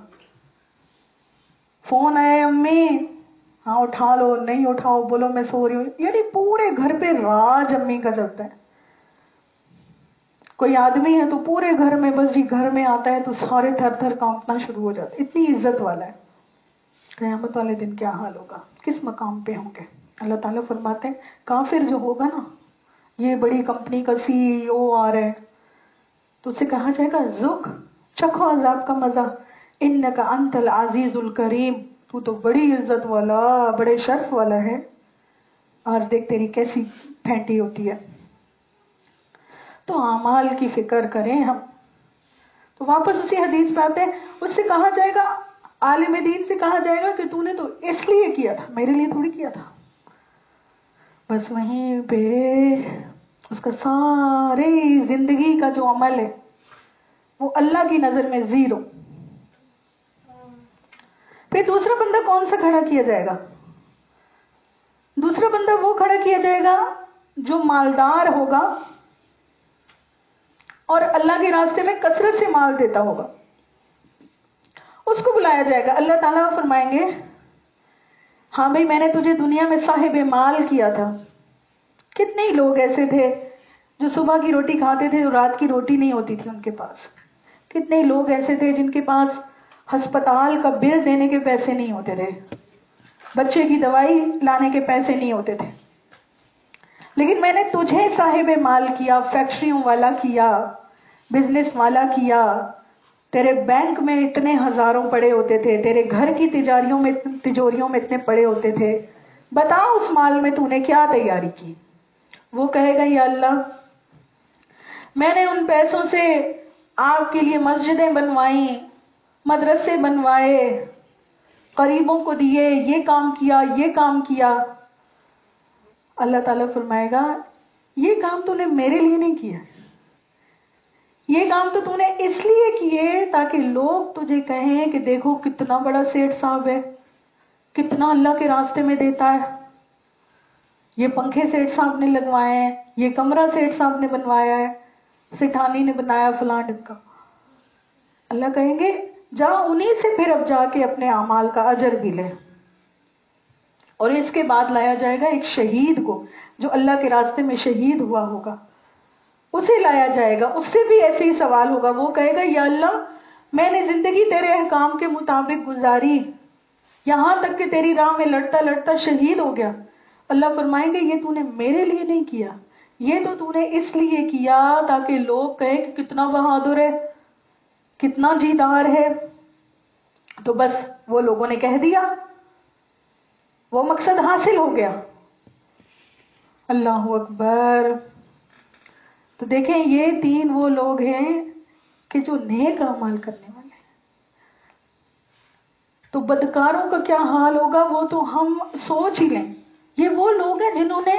فون آئے امی، ہاں اٹھا لو، نہیں اٹھاؤ بولو میں سو رہی ہوں، یعنی پورے گھر پہ راج امی کا چلتا ہے. کوئی آدمی ہے تو پورے گھر میں بس جی گھر میں آتا ہے تو سارے تھر تھر کانپنا شروع ہو جاتے، اتنی عزت والا ہے. قیامت والے دن کیا حال ہوگا، کس مقام پہ ہوں گے. اللہ تعالیٰ فرماتے ہیں کافر جو ہوگا نا، یہ بڑی کمپنی کا CEO آ رہا ہے تو اسے کہا جائے گا ذوق، چکھو عذاب کا مزہ، انک انت العزیز الکریم، تو تو بڑی عزت والا، بڑے شرف والا ہے، آج دیکھ تیری کیسی پھینٹی ہوتی ہے. تو اعمال کی فکر کریں ہم. تو واپس اسی حدیث پہ آتے ہیں، اس سے کہا جائے گا، عالم دین سے کہا جائے گا کہ تو نے تو اس لیے کیا تھا، میرے لیے تھوڑی کیا تھا. بس وہیں پہ اس کا ساری زندگی کا جو عمل ہے وہ اللہ کی نظر میں زیرو. پھر دوسرا بندہ کون سا کھڑا کیا جائے گا؟ دوسرا بندہ وہ کھڑا کیا جائے گا جو مالدار ہوگا اور اللہ کے راستے میں کثرت سے مال دیتا ہوگا. اس کو بلایا جائے گا. اللہ تعالیٰ فرمائیں گے ہاں بھائی میں نے تجھے دنیا میں صاحب مال کیا تھا. کتنے ہی لوگ ایسے تھے جو صبح کی روٹی کھاتے تھے اور رات کی روٹی نہیں ہوتی تھی ان کے پاس. کتنے ہی لوگ ایسے تھے جن کے پاس ہسپتال کا بل دینے کے پیسے نہیں ہوتے تھے، بچے کی دوائی لانے کے پیسے نہیں ہوتے تھے. لیکن میں نے تجھے صاحب مال کیا، فیکٹریوں والا کیا، بزنس والا کیا. تیرے بینک میں اتنے ہزاروں پڑے ہوتے تھے، تیرے گھر کی تجوریوں میں اتنے پڑے ہوتے تھے. بتا اس مال میں تو نے کیا تیاری کی؟ وہ کہے گا یا اللہ میں نے ان پیسوں سے آپ کے لیے مسجدیں بنوائیں، مدرسے بنوائے، غریبوں کو دیے، یہ کام کیا، یہ کام کیا. اللہ تعالیٰ فرمائے گا یہ کام تو نے میرے لیے نہیں کیا، یہ کام تو تو نے اس لیے کیے تاکہ لوگ تجھے کہیں کہ دیکھو کتنا بڑا سیٹھ صاحب ہے، کتنا اللہ کے راستے میں دیتا ہے. یہ پنکھے سیٹھ صاحب نے لگوائے ہیں، یہ کمرہ سیٹھ صاحب نے بنوایا ہے، سیٹھانی نے بنایا فلاں ڈبکا. اللہ کہیں گے جا انہی سے پھر اب جا کے اپنے اعمال کا اجر بھی لے. اور اس کے بعد لایا جائے گا ایک شہید کو جو اللہ کے راستے میں شہید ہوا ہوگا، اسے لایا جائے گا. اس سے بھی ایسے ہی سوال ہوگا. وہ کہے گا یا اللہ میں نے زندگی تیرے احکام کے مطابق گزاری، یہاں تک کہ تیری راہ میں لڑتا لڑتا شہید ہو گیا. اللہ فرمائیں گے یہ تو نے میرے لیے نہیں کیا، یہ تو نے اس لیے کیا تاکہ لوگ کہیں کہ کتنا بہادر ہے، کتنا جیدار ہے. تو بس وہ لوگوں نے کہہ دیا، وہ مقصد حاصل ہو گیا. اللہ اکبر. تو دیکھیں یہ تین وہ لوگ ہیں کہ جو نیک اعمال کرنے والے ہیں. تو بدکاروں کا کیا حال ہوگا وہ تو ہم سوچ ہی لیں. یہ وہ لوگ ہیں جنہوں نے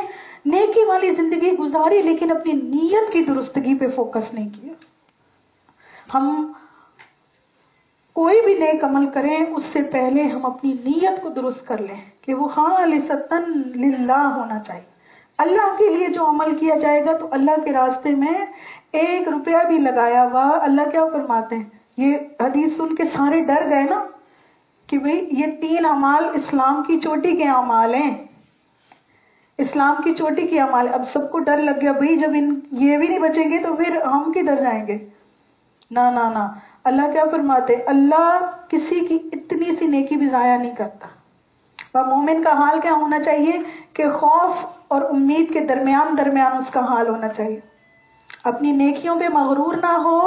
نیکی والی زندگی گزاری لیکن اپنی نیت کی درستگی پہ فوکس نہیں کیا. ہم کوئی بھی نیک عمل کریں اس سے پہلے ہم اپنی نیت کو درست کر لیں کہ وہ خالصتاً للہ ہونا چاہیے. اللہ کے لیے جو عمل کیا جائے گا تو اللہ کے راستے میں 1 روپیہ بھی لگایا ہوا. اللہ کیا فرماتے ہیں، یہ حدیث سن کے سارے ڈر گئے نا کہ بھئی یہ 3 اعمال اسلام کی چوٹی کے اعمال ہیں، اسلام کی چوٹی کے اعمال. اب سب کو ڈر لگ گیا بھئی جب یہ بھی نہیں بچیں گے تو پھر ہم کدھر جائیں گے. نہ نہ نہ، اللہ کیا فرماتے، اللہ کسی کی اتنی سی نیکی بھی ضائع نہیں کرتا. اور مومن کا حال کیا ہونا چاہیے کہ خوف اور امید کے درمیان اس کا حال ہونا چاہیے. اپنی نیکیوں پہ مغرور نہ ہو،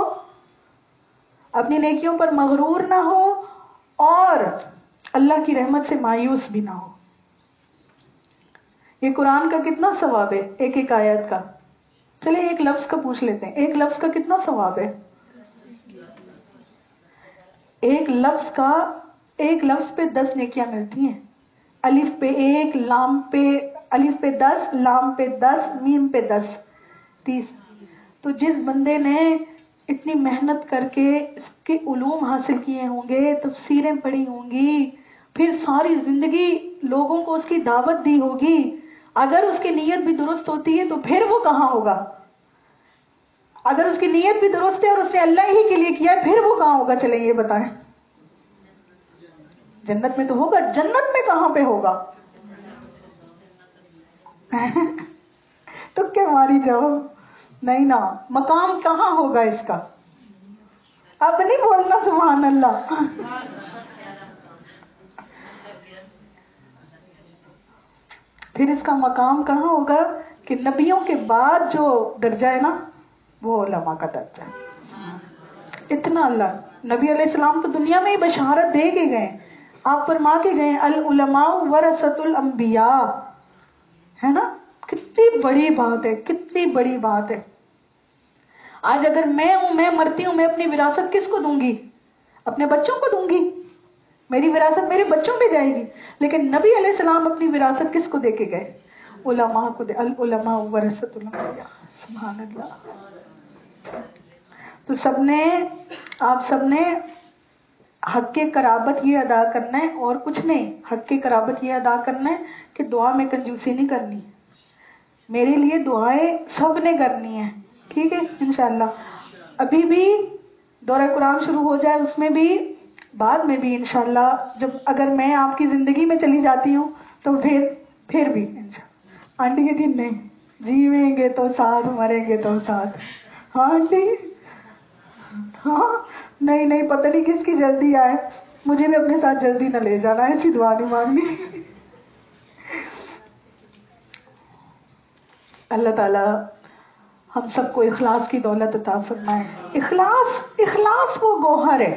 اپنی نیکیوں پر مغرور نہ ہو اور اللہ کی رحمت سے مایوس بھی نہ ہو. یہ قرآن کا کتنا ثواب ہے ایک ایک آیت کا. چلے ایک لفظ کا پوچھ لیتے ہیں، ایک لفظ کا کتنا ثواب ہے؟ ایک لفظ پہ 10 نیکیاں ملتی ہیں. الف پہ 1، الف پہ 10، لام پہ 10، میم پہ 10، 30. تو جس بندے نے اتنی محنت کر کے اس کے علوم حاصل کیے ہوں گے، تفسیریں پڑھی ہوں گی، پھر ساری زندگی لوگوں کو اس کی دعوت دی ہوگی، اگر اس کی نیت بھی درست ہوتی ہے تو پھر وہ کہاں ہوگا؟ اگر اس کی نیت بھی درست ہے اور اس نے اللہ ہی کے لیے کیا ہے، پھر وہ کہاں ہوگا؟ چلیں یہ بتائیں. جنت میں تو ہوگا. جنت میں کہاں پہ ہوگا؟ تو کیا ماری جاؤ؟ نہیں نا. مقام کہاں ہوگا اس کا؟ اب نہیں بولنا سبحان اللہ. پھر اس کا مقام کہاں ہوگا کہ نبیوں کے بعد جو درجہ ہے نا وہ علماء کا درجہ ہے. اتنا اللہ نبی علیہ السلام تو دنیا میں ہی بشارت دے کے گئے. آپ فرما کے گئے العلماء ورثۃ الانبیاء، ہے نا. کتنی بڑی بات ہے، کتنی بڑی بات ہے. آج اگر میں مرتی ہوں، میں اپنی وراثت کس کو دوں گی؟ اپنے بچوں کو دوں گی. میری وراثت میرے بچوں پہ جائے گی. لیکن نبی علیہ السلام اپنی وراثت کس کو دے کے گئے؟ علماء کو دے. العلماء ورثۃ الانبیاء. سبحان اللہ. تو آپ سب نے حق کے قرابت یہ ادا کرنا ہے اور کچھ نہیں. حق کے قرابت یہ ادا کرنا ہے کہ دعا میں کنجوسی نہیں کرنی. میرے لیے دعائیں سب نے کرنی ہے، ٹھیک ہے انشاءاللہ. ابھی بھی دورہ قرآن شروع ہو جائے، اس میں بھی بعد میں بھی انشاءاللہ، جب اگر میں آپ کی زندگی میں چلی جاتی ہوں تو پھر بھی انشاءاللہ. آنٹی کے دن نہیں، جیویں گے تو ساتھ، مریں گے تو ساتھ. ہاں آنٹی، ہاں نہیں پتہ نہیں کس کی جلدی آئے، مجھے بھی اپنے ساتھ جلدی نہ لے جانا، ایسی دعا نہیں مانگنی. اللہ تعالی ہم سب کو اخلاص کی دولت عطا فرمائے. اخلاص وہ گوہر ہے.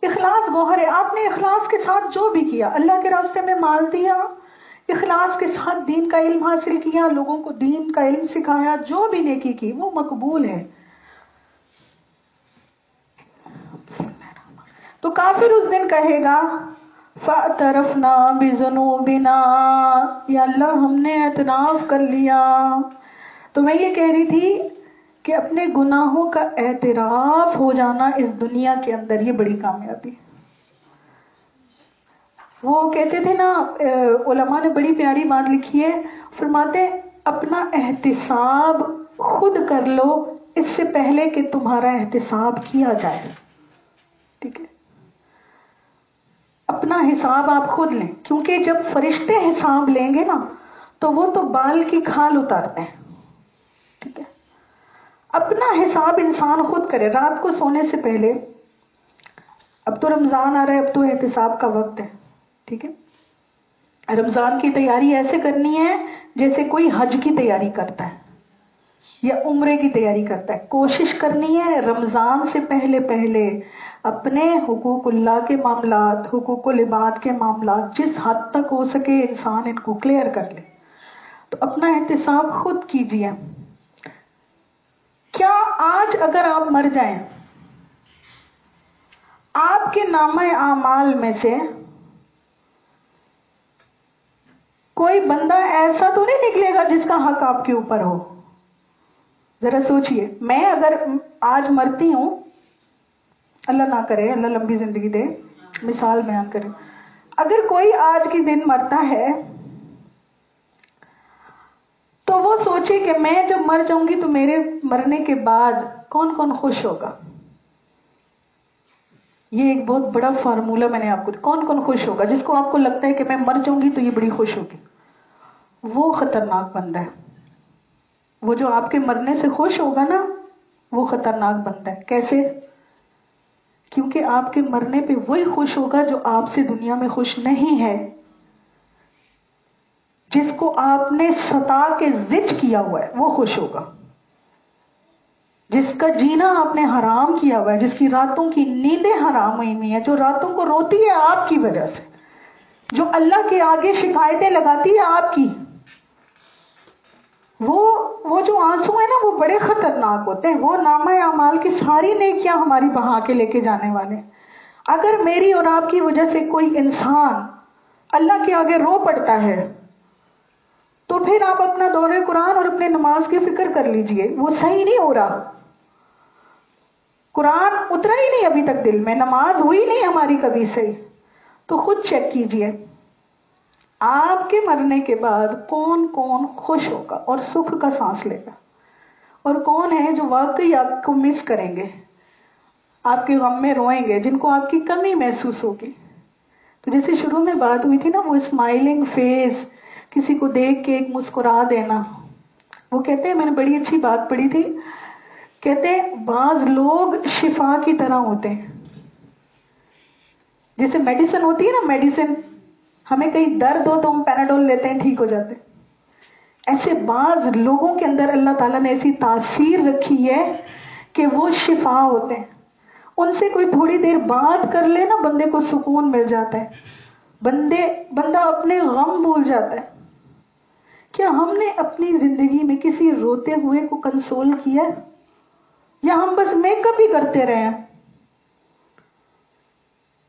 اخلاص گوہر ہے. آپ نے اخلاص کے ساتھ جو بھی کیا، اللہ کے راستے میں مال دیا، اخلاص کے ساتھ دین کا علم حاصل کیا، لوگوں کو دین کا علم سکھایا، جو بھی نیکی کی وہ مقبول ہے. تو کافر اس دن کہے گا فَاعْتَرَفْنَا بِذُنُوبِنَا، یا اللہ ہم نے اعتراف کر لیا. تو میں یہ کہہ رہی تھی کہ اپنے گناہوں کا اعتراف ہو جانا اس دنیا کے اندر یہ بڑی کامیابی. وہ کہتے تھے نا، علماء نے بڑی پیاری بات لکھی ہے، فرماتے اپنا احتساب خود کر لو اس سے پہلے کہ تمہارا احتساب کیا جائے. ٹھیک ہے، اپنا حساب آپ خود لیں، کیونکہ جب فرشتے حساب لیں گے نا تو وہ تو بال کی کھال اتارتے ہیں. ٹھیک ہے، اپنا حساب انسان خود کرے. رات کو سونے سے پہلے، اب تو رمضان آ رہا ہے، اب تو احتساب کا وقت ہے. ٹھیک ہے، رمضان کی تیاری ایسے کرنی ہے جیسے کوئی حج کی تیاری کرتا ہے یا عمرے کی تیاری کرتا ہے. کوشش کرنی ہے رمضان سے پہلے اپنے حقوق اللہ کے معاملات، حقوق العباد کے معاملات جس حد تک ہو سکے انسان ان کو کلیئر کر لے. تو اپنا احتساب خود کیجیے. کیا آج اگر آپ مر جائیں، آپ کے نامہ اعمال میں سے کوئی بندہ ایسا تو نہیں نکلے گا جس کا حق آپ کے اوپر ہو؟ ذرا سوچئے. میں اگر آج مرتی ہوں، اللہ نہ کرے، اللہ لمبی زندگی دے، مثال بیان کرے، اگر کوئی آج کے دن مرتا ہے تو وہ سوچے کہ میں جب مر جاؤں گی تو میرے مرنے کے بعد کون کون خوش ہوگا. یہ ایک بہت بڑا فارمولہ میں نے آپ کو، کون کون خوش ہوگا جس کو آپ کو لگتا ہے کہ میں مر جاؤں گی تو یہ بڑی خوش ہوگی. وہ خطرناک بندہ ہے. وہ جو آپ کے مرنے سے خوش ہوگا نا وہ خطرناک بندہ ہے. کیسے؟ کیونکہ آپ کے مرنے پہ وہی خوش ہوگا جو آپ سے دنیا میں خوش نہیں ہے، جس کو آپ نے ستا کے ضد کیا ہوا ہے وہ خوش ہوگا، جس کا جینا آپ نے حرام کیا ہوا ہے، جس کی راتوں کی نیندیں حرام ہوئی ہیں، جو راتوں کو روتی ہے آپ کی وجہ سے، جو اللہ کے آگے شکایتیں لگاتی ہے آپ کی، وہ جو آنسو ہے نا وہ بڑے خطرناک ہوتے ہیں، وہ نامہ اعمال کی ساری نیکیاں ہماری بہا کے لے کے جانے والے ہیں۔ اگر میری اور آپ کی وجہ سے کوئی انسان اللہ کے آگے رو پڑتا ہے تو پھر آپ اپنا دورہ قرآن اور اپنے نماز کی فکر کر لیجئے، وہ صحیح نہیں ہو رہا۔ قرآن اترا ہی نہیں ابھی تک دل میں، نماز ہوئی نہیں ہماری کبھی صحیح، تو خود چیک کیجئے آپ کے مرنے کے بعد کون کون خوش ہوگا اور سکھ کا سانس لے گا، اور کون ہے جو واقعی آپ کو مس کریں گے، آپ کے غم میں روئیں گے، جن کو آپ کی کمی محسوس ہوگی۔ تو جیسے شروع میں بات ہوئی تھی نا، وہ اسمائلنگ فیس، کسی کو دیکھ کے ایک مسکرا دینا، وہ کہتے ہیں، میں نے بڑی اچھی بات پڑھی تھی، کہتے ہیں بعض لوگ شفا کی طرح ہوتے ہیں، جیسے میڈیسن ہوتی ہے نا، میڈیسن ہمیں کہیں درد ہو تو ہم پیناڈول لیتے ہیں، ٹھیک ہو جاتے ہیں، ایسے بعض لوگوں کے اندر اللہ تعالیٰ نے ایسی تاثیر رکھی ہے کہ وہ شفا ہوتے ہیں، ان سے کوئی تھوڑی دیر بات کر لے نا، بندے کو سکون مل جاتا ہے، بندہ اپنے غم بھول جاتا ہے۔ کیا ہم نے اپنی زندگی میں کسی روتے ہوئے کو کنسول کیا ہے، یا ہم بس میک اپ ہی کرتے رہے ہیں؟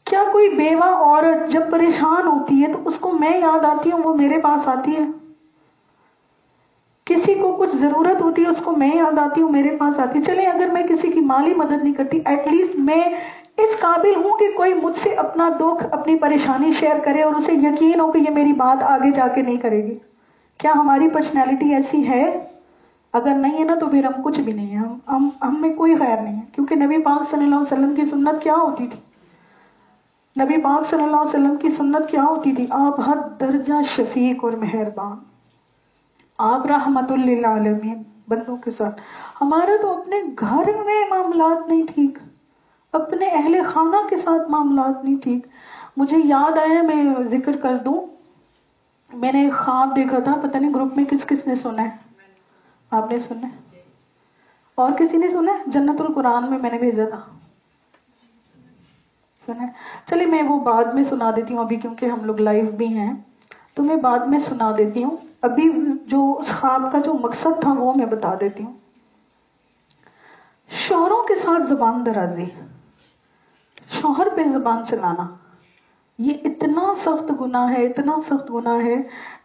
کیا کوئی بیوہ عورت جب پریشان ہوتی ہے تو اس کو میں یاد آتی ہوں، وہ میرے پاس آتی ہے؟ کسی کو کچھ ضرورت ہوتی ہے، اس کو میں یاد آتی ہوں، میرے پاس آتی ہے؟ چلیں اگر میں کسی کی مالی مدد نہیں کرتی، ایٹ لیسٹ میں اس قابل ہوں کہ کوئی مجھ سے اپنا دکھ، اپنی پریشانی شیئر کرے اور اسے یقین ہو کہ یہ میری بات آگے جا کے نہیں کرے گی۔ کیا ہماری پرسنالٹی ایسی ہے؟ اگر نہیں ہے نا تو پھر ہم کچھ بھی نہیں ہیں، ہم میں کوئی خیر نہیں ہے، کیونکہ نبی پاک صلی اللہ علیہ وسلم کی سنت کیا ہوتی تھی؟ نبی پاک صلی اللہ علیہ وسلم کی سنت کیا ہوتی تھی؟ آپ حد درجہ شفیق اور مہربان، آپ رحمت للعالمین بندوں کے ساتھ۔ ہمارا تو اپنے گھر میں معاملات نہیں ٹھیک، اپنے اہل خانہ کے ساتھ معاملات نہیں ٹھیک۔ مجھے یاد آیا، میں ذکر کر دوں، میں نے ایک خواب دیکھا تھا، پتہ نہیں گروپ میں کس کس نے سنا ہے؟ آپ نے سنا ہے؟ اور کسی نے سنا ہے؟ جنت القرآن میں نے بھیجا تھا، سنا ہے؟ چلے میں وہ بعد میں سنا دیتی ہوں، ابھی کیونکہ ہم لوگ لائیو بھی ہیں تو میں بعد میں سنا دیتی ہوں، ابھی جو اس خواب کا جو مقصد تھا وہ میں بتا دیتی ہوں۔ شوہروں کے ساتھ زبان درازی، شوہر پہ زبان چلانا، یہ اتنا سخت گناہ ہے، اتنا سخت گناہ ہے۔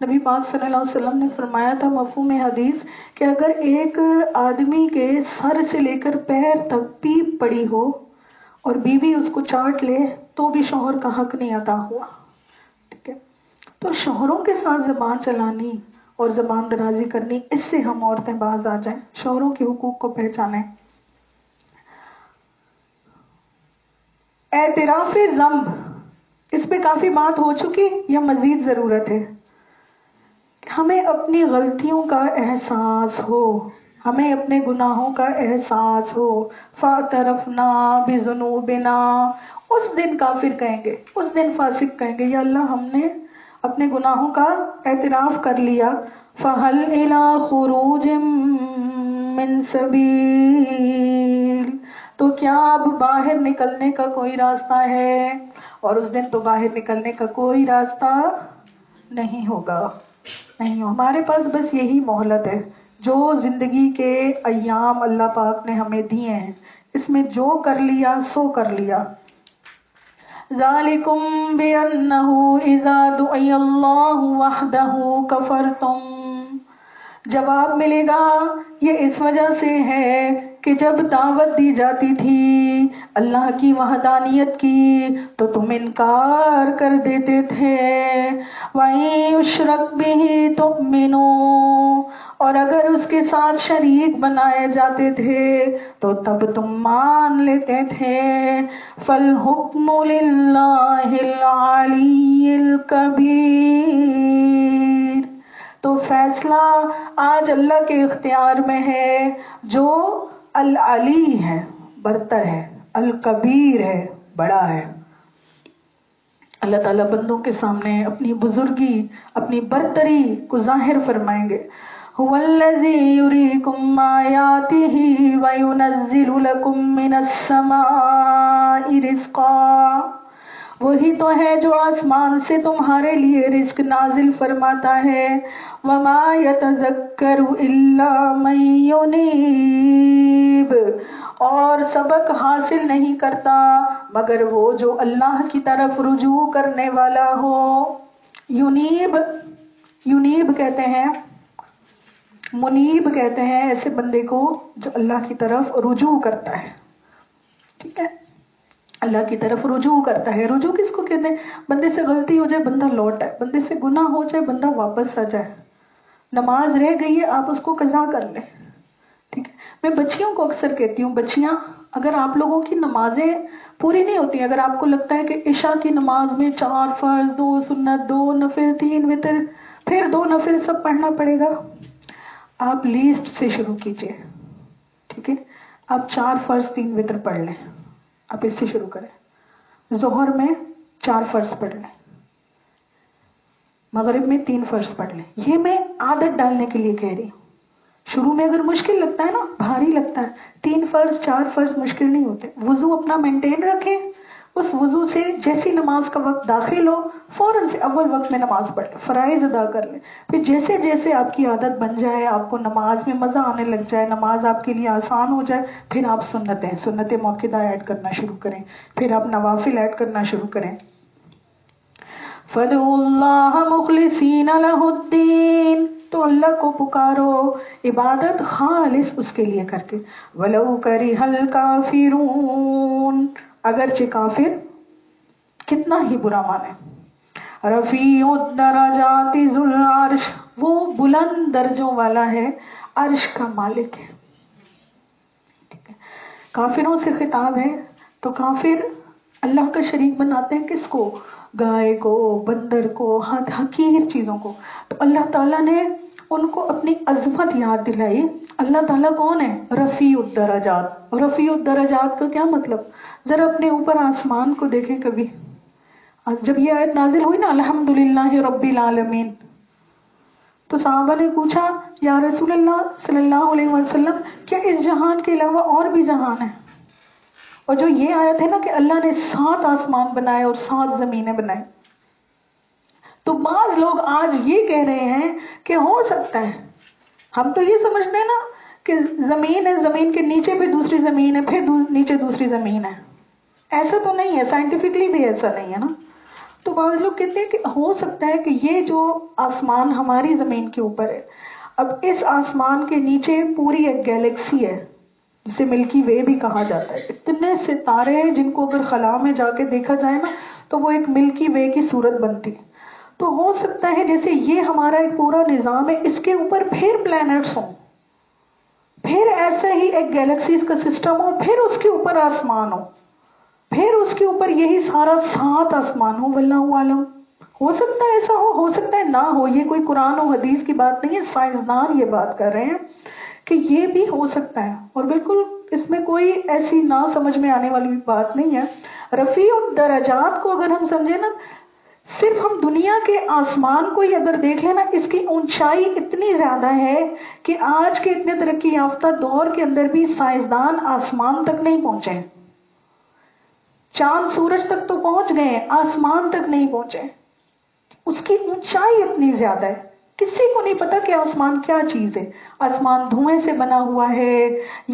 نبی پاک صلی اللہ علیہ وسلم نے فرمایا تھا مفہوم حدیث کہ اگر ایک آدمی کے سر سے لے کر پیر تک پیپ پڑی ہو اور بیوی اس کو چاٹ لے تو بھی شوہر کا حق نہیں ادا ہوا، ٹھیک ہے؟ تو شوہروں کے ساتھ زبان چلانی اور زبان درازی کرنی، اس سے ہم عورتیں باز آ جائیں، شوہروں کے حقوق کو پہچانیں۔ اعتراف ذنب، اس پہ کافی بات ہو چکی یا مزید ضرورت ہے؟ ہمیں اپنی غلطیوں کا احساس ہو، ہمیں اپنے گناہوں کا احساس ہو۔ فَاعْتَرَفْنَا بِذُنُوبِنَا، اس دن کافر کہیں گے، اس دن فاسق کہیں گے، یا اللہ ہم نے اپنے گناہوں کا اعتراف کر لیا۔ فَهَلْ إِلَىٰ خُرُوجٍ مِّن سَبِيلٍ، تو کیا اب باہر نکلنے کا کوئی راستہ ہے؟ اور اس دن تو باہر نکلنے کا کوئی راستہ نہیں ہوگا، نہیں ہو۔ ہمارے پاس بس یہی مہلت ہے، جو زندگی کے ایام اللہ پاک نے ہمیں دیے ہیں، اس میں جو کر لیا سو کر لیا۔ ذَلِكُمْ بِأَنَّهُ إِذَا دُعِيَ اللَّهُ وَحْدَهُ كَفَرْتُمْ، جواب ملے گا یہ اس وجہ سے ہے کہ جب دعوت دی جاتی تھی اللہ کی وحدانیت کی تو تم انکار کر دیتے تھے۔ وَإِن يُشْرَكْ بِهِ تُؤْمِنُوا، اور اگر اس کے ساتھ شریک بنائے جاتے تھے تو تب تم مان لیتے تھے۔ فَالْحُكْمُ لِلَّهِ الْعَلِيِّ الْكَبِيرِ، تو فیصلہ آج اللہ کے اختیار میں ہے، جو العلی ہے، برتر ہے، الکبیر ہے، بڑا ہے۔ اللہ تعالیٰ بندوں کے سامنے اپنی بزرگی، اپنی برتری کو ظاہر فرمائیں گے۔ هُوَ الَّذِي يُرِيكُمْ آيَاتِهِ وَيُنَزِّلُ لَكُم مِّنَ السَّمَاءِ رِزْقًا وہی تو ہے جو آسمان سے تمہارے لیے رزق نازل فرماتا ہے. وما یتذکر الا من ینیب، اور سبق حاصل نہیں کرتا مگر وہ جو اللہ کی طرف رجوع کرنے والا ہو. ینیب، ینیب کہتے ہیں، منیب کہتے ہیں ایسے بندے کو جو اللہ کی طرف رجوع کرتا ہے. ٹھیک ہے، اللہ کی طرف رجوع کرتا ہے. رجوع کس کو کہتے ہیں؟ بندے سے غلطی ہو جائے بندہ لوٹ آئے، بندے سے گناہ ہو جائے بندہ واپس آ جائے. نماز رہ گئی ہے آپ اس کو قضا کر لیں. ٹھیک ہے، میں بچیوں کو اکثر کہتی ہوں، بچیاں اگر آپ لوگوں کی نمازیں پوری نہیں ہوتی، اگر آپ کو لگتا ہے کہ عشاء کی نماز میں 4 فرض 2 سنت 2 نفل 3 وتر پھر 2 نفل سب پڑھنا پڑے گا، آپ لیسٹ سے شروع کیجئے. ٹھیک ہے، آپ 4 فرض 3 وتر پڑھ لیں، آپ اس سے شروع کریں. ظہر میں 4 فرض پڑھ لیں، مغرب میں 3 فرض پڑھ لیں. یہ میں عادت ڈالنے کے لیے کہہ رہی ہوں. شروع میں اگر مشکل لگتا ہے نا، بھاری لگتا ہے، 3 فرض 4 فرض مشکل نہیں ہوتے. وضو اپنا مینٹین رکھیں، اس وضو سے جیسی نماز کا وقت داخل ہو فوراً سے اول وقت میں نماز پڑھ لیں، فرائض ادا کر لیں. پھر جیسے جیسے آپ کی عادت بن جائے، آپ کو نماز میں مزہ آنے لگ جائے، نماز آپ کے لیے آسان ہو جائے، پھر آپ سنت موقدہ ایڈ کرنا شروع کریں، پھر آپ نوافل ایڈ کرنا شروع کریں. فَادْعُوا اللَّهَ مُخْلِصِينَ لَهُ الدِّينَ، تو اللہ کو پکارو عبادت خالص اس کے لیے کر کے. وَلَوْ كَرِهَ الْكَافِرُونَ، اگرچہ کافر کتنا ہی برا مانے. رفیع الدرجات ذو العرش، وہ بلند درجوں والا ہے، عرش کا مالک ہے. ٹھیک ہے، کافروں سے خطاب ہے. تو کافر اللہ کا شریک بناتے ہیں کس کو؟ گائے کو، بندر کو، حقیر چیزوں کو. تو اللہ تعالیٰ نے ان کو اپنی عظمت یاد دلائی. اللہ تعالیٰ کون ہے؟ رفیع الدرجات. رفیع الدرجات کا کیا مطلب؟ ذرا اپنے اوپر آسمان کو دیکھیں کبھی. جب یہ آیت نازل ہوئی نا الحمدللہ رب العالمین، تو صحابہ نے پوچھا یا رسول اللہ صلی اللہ علیہ وسلم کیا اس جہان کے علاوہ اور بھی جہان ہے؟ اور جو یہ آیت ہے نا کہ اللہ نے 7 آسمان بنائے اور 7 زمینیں بنائیں، تو بعض لوگ آج یہ کہہ رہے ہیں کہ ہو سکتا ہے، ہم تو یہ سمجھتے ہیں نا کہ زمین ہے، زمین کے نیچے بھی دوسری زمین ہے، پھر نیچے دوسری زمین ہے. ایسا تو نہیں ہے، سائنٹیفکلی بھی ایسا نہیں ہے نا. تو بعض لوگ کہتے ہیں کہ ہو سکتا ہے کہ یہ جو آسمان ہماری زمین کے اوپر ہے، اب اس آسمان کے نیچے پوری ایک گیلیکسی ہے جسے ملکی وے بھی کہا جاتا ہے. اتنے ستارے ہیں جن کو اگر خلا میں جا کے دیکھا جائے نا تو وہ ایک ملکی وے کی صورت بنتی ہے. تو ہو سکتا ہے جیسے یہ ہمارا ایک پورا نظام ہے، اس کے اوپر پھر پلانٹس ہوں، پھر ایسے ہی ایک گیلیکسیز کا سسٹم ہو، پھر اس کے اوپر آسمان ہو، پھر اس کے اوپر یہی سارا 7 آسمان ہو. واللہ عالم. ہو سکتا ہے ایسا ہو سکتا ہے نہ ہو. یہ کوئی قرآن و حدیث کی بات نہیں ہے، سائنسدان یہ بات کر رہے ہیں کہ یہ بھی ہو سکتا ہے، اور بالکل اس میں کوئی ایسی نہ سمجھ میں آنے والی بات نہیں ہے. رفیع الدرجات کو اگر ہم سمجھیں نا، صرف ہم دنیا کے آسمان کو ہی اگر دیکھ لیں نا، اس کی اونچائی اتنی زیادہ ہے کہ آج کے اتنے ترقی یافتہ دور کے اندر بھی سائنسدان آسمان تک نہیں پہنچے. چاند سورج تک تو پہنچ گئے، آسمان تک نہیں پہنچے. اس کی اونچائی اتنی زیادہ ہے، کسی کو نہیں پتا کہ آسمان کیا چیز ہے. آسمان دھوئیں سے بنا ہوا ہے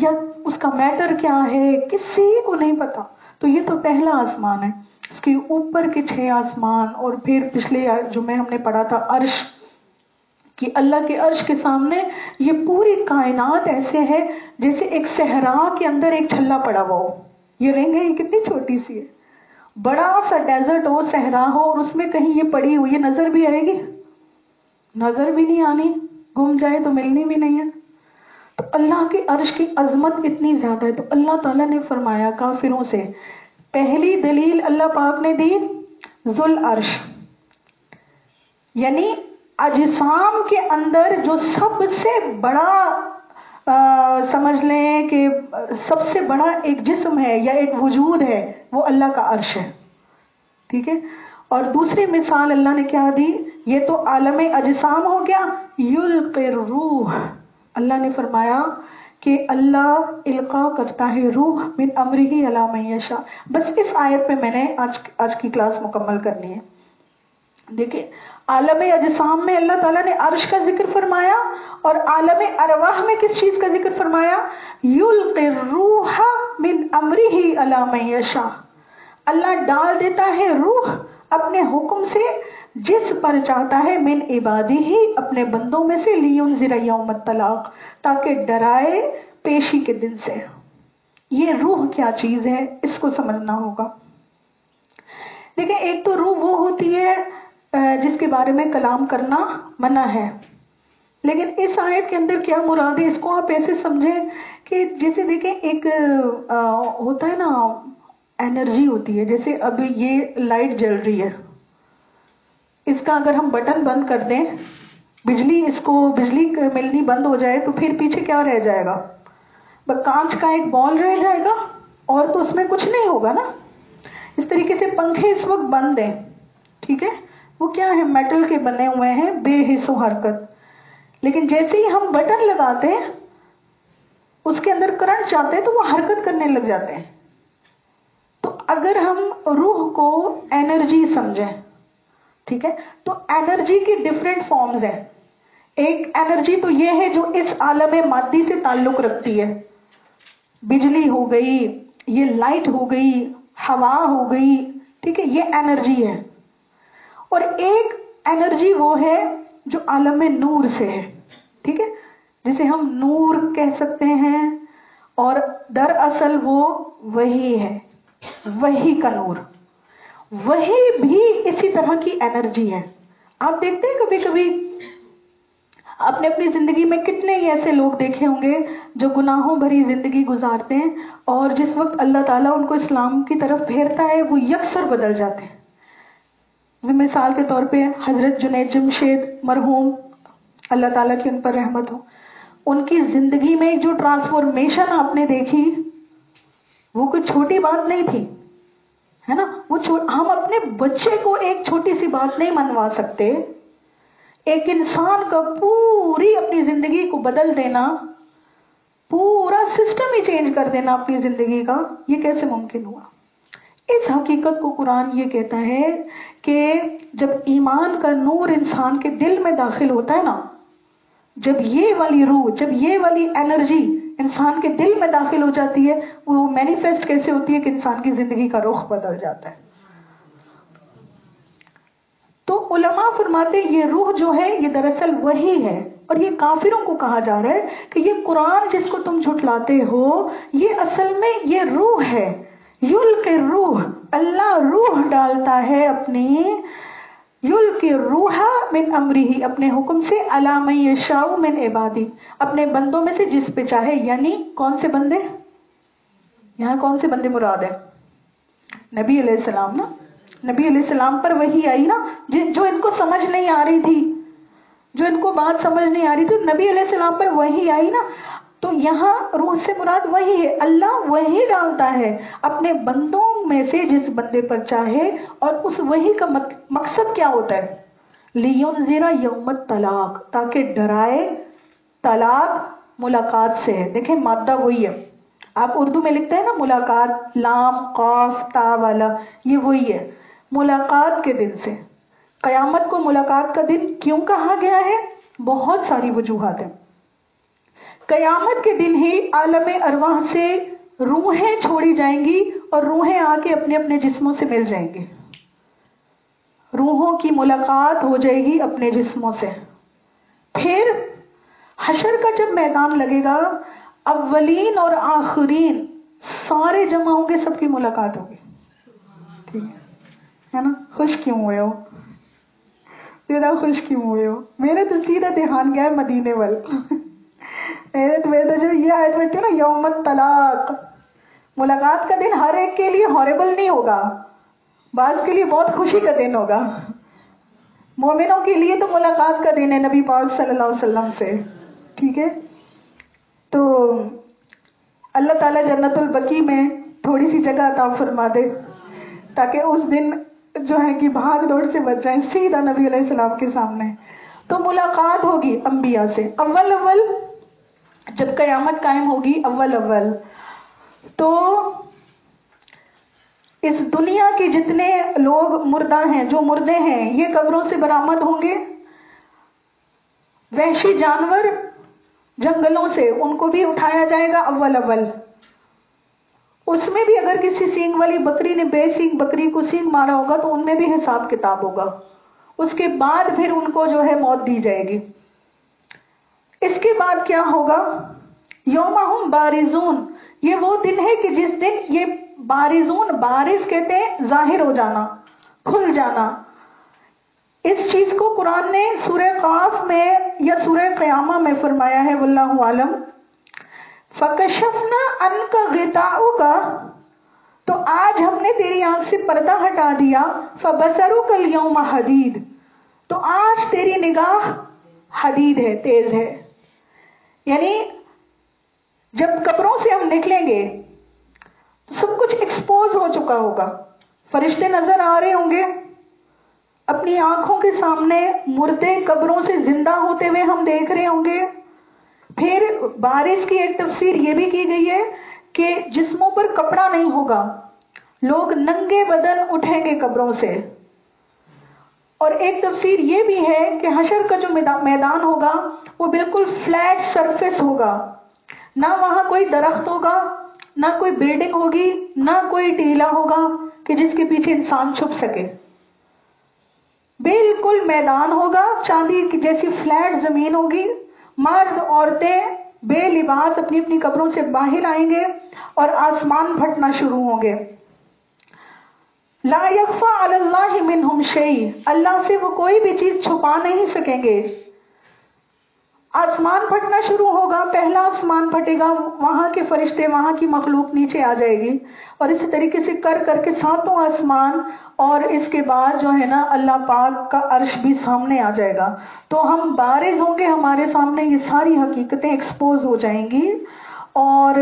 یا اس کا میٹر کیا ہے، کسی کو نہیں پتا. تو یہ تو پہلا آسمان ہے. اس کے اوپر کے 6 آسمان، اور پھر پچھلے جمعے ہم نے پڑھا تھا عرش، کہ اللہ کے عرش کے سامنے یہ پوری کائنات ایسے ہے جیسے ایک صحرا کے اندر ایک چھلا پڑا ہوا ہو. یہ رنگ ہے، یہ کتنی چھوٹی سی ہے. بڑا سا ڈیزرٹ ہو، صحرا ہو، اور اس میں کہیں یہ پڑی ہوئی، یہ نظر بھی آئے گی؟ نظر بھی نہیں آنی، گم جائے تو ملنی بھی نہیں ہے. تو اللہ کے عرش کی عظمت اتنی زیادہ ہے. تو اللہ تعالیٰ نے فرمایا کافروں سے، پہلی دلیل اللہ پاک نے دی ذو العرش، یعنی اجسام کے اندر جو سب سے بڑا سمجھ لیں کہ سب سے بڑا ایک جسم ہے یا ایک وجود ہے، وہ اللہ کا عرش ہے. ٹھیک ہے. اور دوسری مثال اللہ نے کیا دی؟ یہ تو عالم اجسام ہو گیا. یلقی الروح، اللہ نے فرمایا کہ اللہ القا کرتا ہے روح من امرہ علی من یشاء. بس اس آیت پہ میں نے آج کی کلاس مکمل کرنی ہے. دیکھیں عالم اجسام میں اللہ تعالیٰ نے عرش کا ذکر فرمایا اور عالم ارواح میں کس چیز کا ذکر فرمایا؟ یلقی الروح من امرہ علی من یشاء. اللہ ڈال دیتا ہے روح اپنے حکم سے جس پر چاہتا ہے، من عبادہ ہی اپنے بندوں میں سے، لینذر یوم الطلاق تاکہ ڈرائے پیشی کے دن سے. یہ روح کیا چیز ہے اس کو سمجھنا ہوگا. دیکھیں ایک تو روح وہ ہوتی ہے جس کے بارے میں کلام کرنا منع ہے، لیکن اس آیت کے اندر کیا مراد ہے اس کو آپ ایسے سمجھیں کہ جیسے دیکھیں ایک ہوتا ہے نا انرجی ہوتی ہے. جیسے اب یہ لائٹ جل رہی ہے، اس کا اگر ہم بٹن بند کر دیں، بجلی ملنی بند ہو جائے تو پھر پیچھے کیا رہ جائے گا؟ بس کانچ کا ایک بال رہ جائے گا اور تو اس میں کچھ نہیں ہوگا نا. اس طریقے سے پنکھے اس وقت بند ہیں، ٹھیک ہے، وہ کیا ہے؟ میٹل کے بنے ہوئے ہیں، بے حس و حرکت. لیکن جیسے ہی ہم بٹن لگاتے ہیں اس کے اندر کرنٹ جاتے ہیں تو وہ حرکت کرنے لگ جاتے ہیں. تو اگر ہم روح کو انرجی سمجھیں، ٹھیک ہے، تو انرجی کی ڈفرینٹ فارمز ہیں. ایک انرجی تو یہ ہے جو اس عالم مادی سے تعلق رکھتی ہے، بجلی ہو گئی، یہ لائٹ ہو گئی، ہوا ہو گئی، ٹھیک ہے، یہ انرجی ہے. اور ایک انرجی وہ ہے جو عالم نور سے ہے، ٹھیک ہے، جسے ہم نور کہہ سکتے ہیں، اور دراصل وہ وحی ہے، وحی کا نور. وحی بھی اسی طرح کی انرجی ہے. آپ دیکھتے ہیں کبھی کبھی آپ نے اپنی زندگی میں کتنے ہی ایسے لوگ دیکھے ہوں گے جو گناہوں بھری زندگی گزارتے ہیں اور جس وقت اللہ تعالیٰ ان کو اسلام کی طرف پھیرتا ہے وہ یکسر بدل جاتے ہیں. مثال کے طور پہ حضرت جنید جمشید مرحوم، اللہ تعالیٰ کی ان پر رحمت ہو، ان کی زندگی میں جو ٹرانسفارمیشن آپ نے دیکھی وہ کوئی چھوٹی بات نہیں تھی، ہے نا. ہم اپنے بچے کو ایک چھوٹی سی بات نہیں منوا سکتے. ایک انسان کا پوری اپنی زندگی کو بدل دینا، پورا سسٹم ہی چینج کر دینا اپنی زندگی کا، یہ کیسے ممکن ہوا؟ اس حقیقت کو قرآن یہ کہتا ہے کہ جب ایمان کا نور انسان کے دل میں داخل ہوتا ہے نا، جب یہ والی روح، جب یہ والی انرجی انسان کے دل میں داخل ہو جاتی ہے، وہ مینیفیسٹ کیسے ہوتی ہے کہ انسان کی زندگی کا رخ بدل جاتا ہے. تو علماء فرماتے ہیں یہ روح جو ہے یہ دراصل وہی ہے، اور یہ کافروں کو کہا جا رہا ہے کہ یہ قرآن جس کو تم جھٹلاتے ہو یہ اصل میں یہ روح ہے. یلقی الروح، اللہ روح ڈالتا ہے اپنی، یلقی الروح من امرہ اپنے حکم سے، علی من یشاء من عبادہ اپنے بندوں میں سے جس پہ چاہے. یعنی کون سے بندے؟ یہاں کون سے بندے مراد ہے؟ نبی علیہ السلام نا. نبی علیہ السلام پر وحی آئی نا، جو ان کو سمجھ نہیں آ رہی تھی، جو ان کو بات سمجھ نہیں آ رہی تھی، نبی علیہ السلام پر وحی آئی نا. تو یہاں روح سے مراد وہی ہے، اللہ وہی ڈالتا ہے اپنے بندوں میں سے جس بندے پر چاہے. اور اس وحی کا مقصد کیا ہوتا ہے؟ لینذر یوم الطلاق تاکہ ڈرائے. طلاق ملاقات سے ہے، دیکھیں مادہ وہی ہے. آپ اردو میں لکھتے ہیں نا ملاقات، لام قاف تا والا، یہ وہی ہے. ملاقات کے دن سے. قیامت کو ملاقات کا دن کیوں کہا گیا ہے؟ بہت ساری وجوہات ہیں. قیامت کے دن ہی عالم ارواح سے روحیں چھوڑی جائیں گی اور روحیں آ کے اپنے اپنے جسموں سے مل جائیں گے. روحوں کی ملاقات ہو جائے گی اپنے جسموں سے. پھر حشر کا جب میدان لگے گا، اولین اور آخرین سارے جمع ہوں گے، سب کی ملاقات ہوگی. ٹھیک ہے نا؟ خوش کیوں ہوئے ہو؟ زیادہ خوش کیوں ہوئے ہو؟ میرے تو سیدھا دھیان گیا ہے مدینے وال. میرے تو جو یہ آیت بیٹھتی ہے نا یوم الطلاق، ملاقات کا دن ہر ایک کے لیے ہاربل نہیں ہوگا، بعض کے لیے بہت خوشی کا دن ہوگا. مومنوں کے لیے تو ملاقات کا دن ہے نبی پاک صلی اللہ علیہ وسلم سے. ٹھیک ہے، تو اللہ تعالیٰ جنت البقیع میں تھوڑی سی جگہ عطا فرما دے تاکہ اس دن جو ہے کہ بھاگ دوڑ سے بچ جائیں سیدھا نبی علیہ السلام کے سامنے. تو ملاقات ہوگی انبیاء سے. اول جب قیامت قائم ہوگی اول اول، تو اس دنیا کے جتنے لوگ مردہ ہیں، جو مردے ہیں، یہ قبروں سے برآمد ہوں گے. وحشی جانور جنگلوں سے، ان کو بھی اٹھایا جائے گا اول اول. اس میں بھی اگر کسی سینگ والی بکری نے بے سینگ بکری کو سینگ مارا ہوگا تو ان میں بھی حساب کتاب ہوگا. اس کے بعد پھر ان کو جو ہے موت دی جائے گی. اس کے بعد کیا ہوگا؟ یومہم بارزون، یہ وہ دن ہے کہ جس دن یہ بارزون، بارز کہتے ہیں ظاہر ہو جانا، کھل جانا. اس چیز کو قرآن نے سورہ قاف میں یا سورہ قیامہ میں فرمایا ہے، واللہ عالم. فَكَشَفْنَا عَنْكَ غِطَاءَكَ، تو آج ہم نے تیری آنکھ سے پردہ ہٹا دیا. فَبَصَرُكَ الْيَوْمَ حَدِيدٌ، تو آج تیری نگاہ حدید ہے، تیز ہے. یعنی جب قبروں سے ہم نکلیں گے تو سب کچھ ایکسپوز ہو چکا ہوگا. فرشتے نظر آ رہے ہوں گے، اپنی آنکھوں کے سامنے مردے قبروں سے زندہ ہوتے ہوئے ہم دیکھ رہے ہوں گے. پھر بارش کی ایک تفسیر یہ بھی کی گئی ہے کہ جسموں پر کپڑا نہیں ہوگا، لوگ ننگے بدن اٹھیں گے قبروں سے. اور ایک تفسیر یہ بھی ہے کہ حشر کا جو میدان ہوگا وہ بالکل فلیٹ سرفیس ہوگا، نہ وہاں کوئی درخت ہوگا، نہ کوئی بلڈنگ ہوگی، نہ کوئی ٹیلا ہوگا کہ جس کے پیچھے انسان چھپ سکے. بالکل میدان ہوگا، چاندی کی جیسی فلیٹ زمین ہوگی. مرد عورتیں بے لباس اپنی اپنی قبروں سے باہر آئیں گے اور آسمان پھٹنا شروع ہوں گے. لا یخفی علی اللہ منہم شیء، اللہ سے وہ کوئی بھی چیز چھپا نہیں سکیں گے. آسمان پھٹنا شروع ہوگا، پہلا آسمان پھٹے گا، وہاں کے فرشتے، وہاں کی مخلوق نیچے آ جائے گی، اور اسی طریقے سے کر کر کے ساتوں آسمان، اور اس کے بعد جو ہے نا اللہ پاک کا عرش بھی سامنے آ جائے گا. تو ہم بارز ہوں گے، ہمارے سامنے یہ ساری حقیقتیں ایکسپوز ہو جائیں گی. اور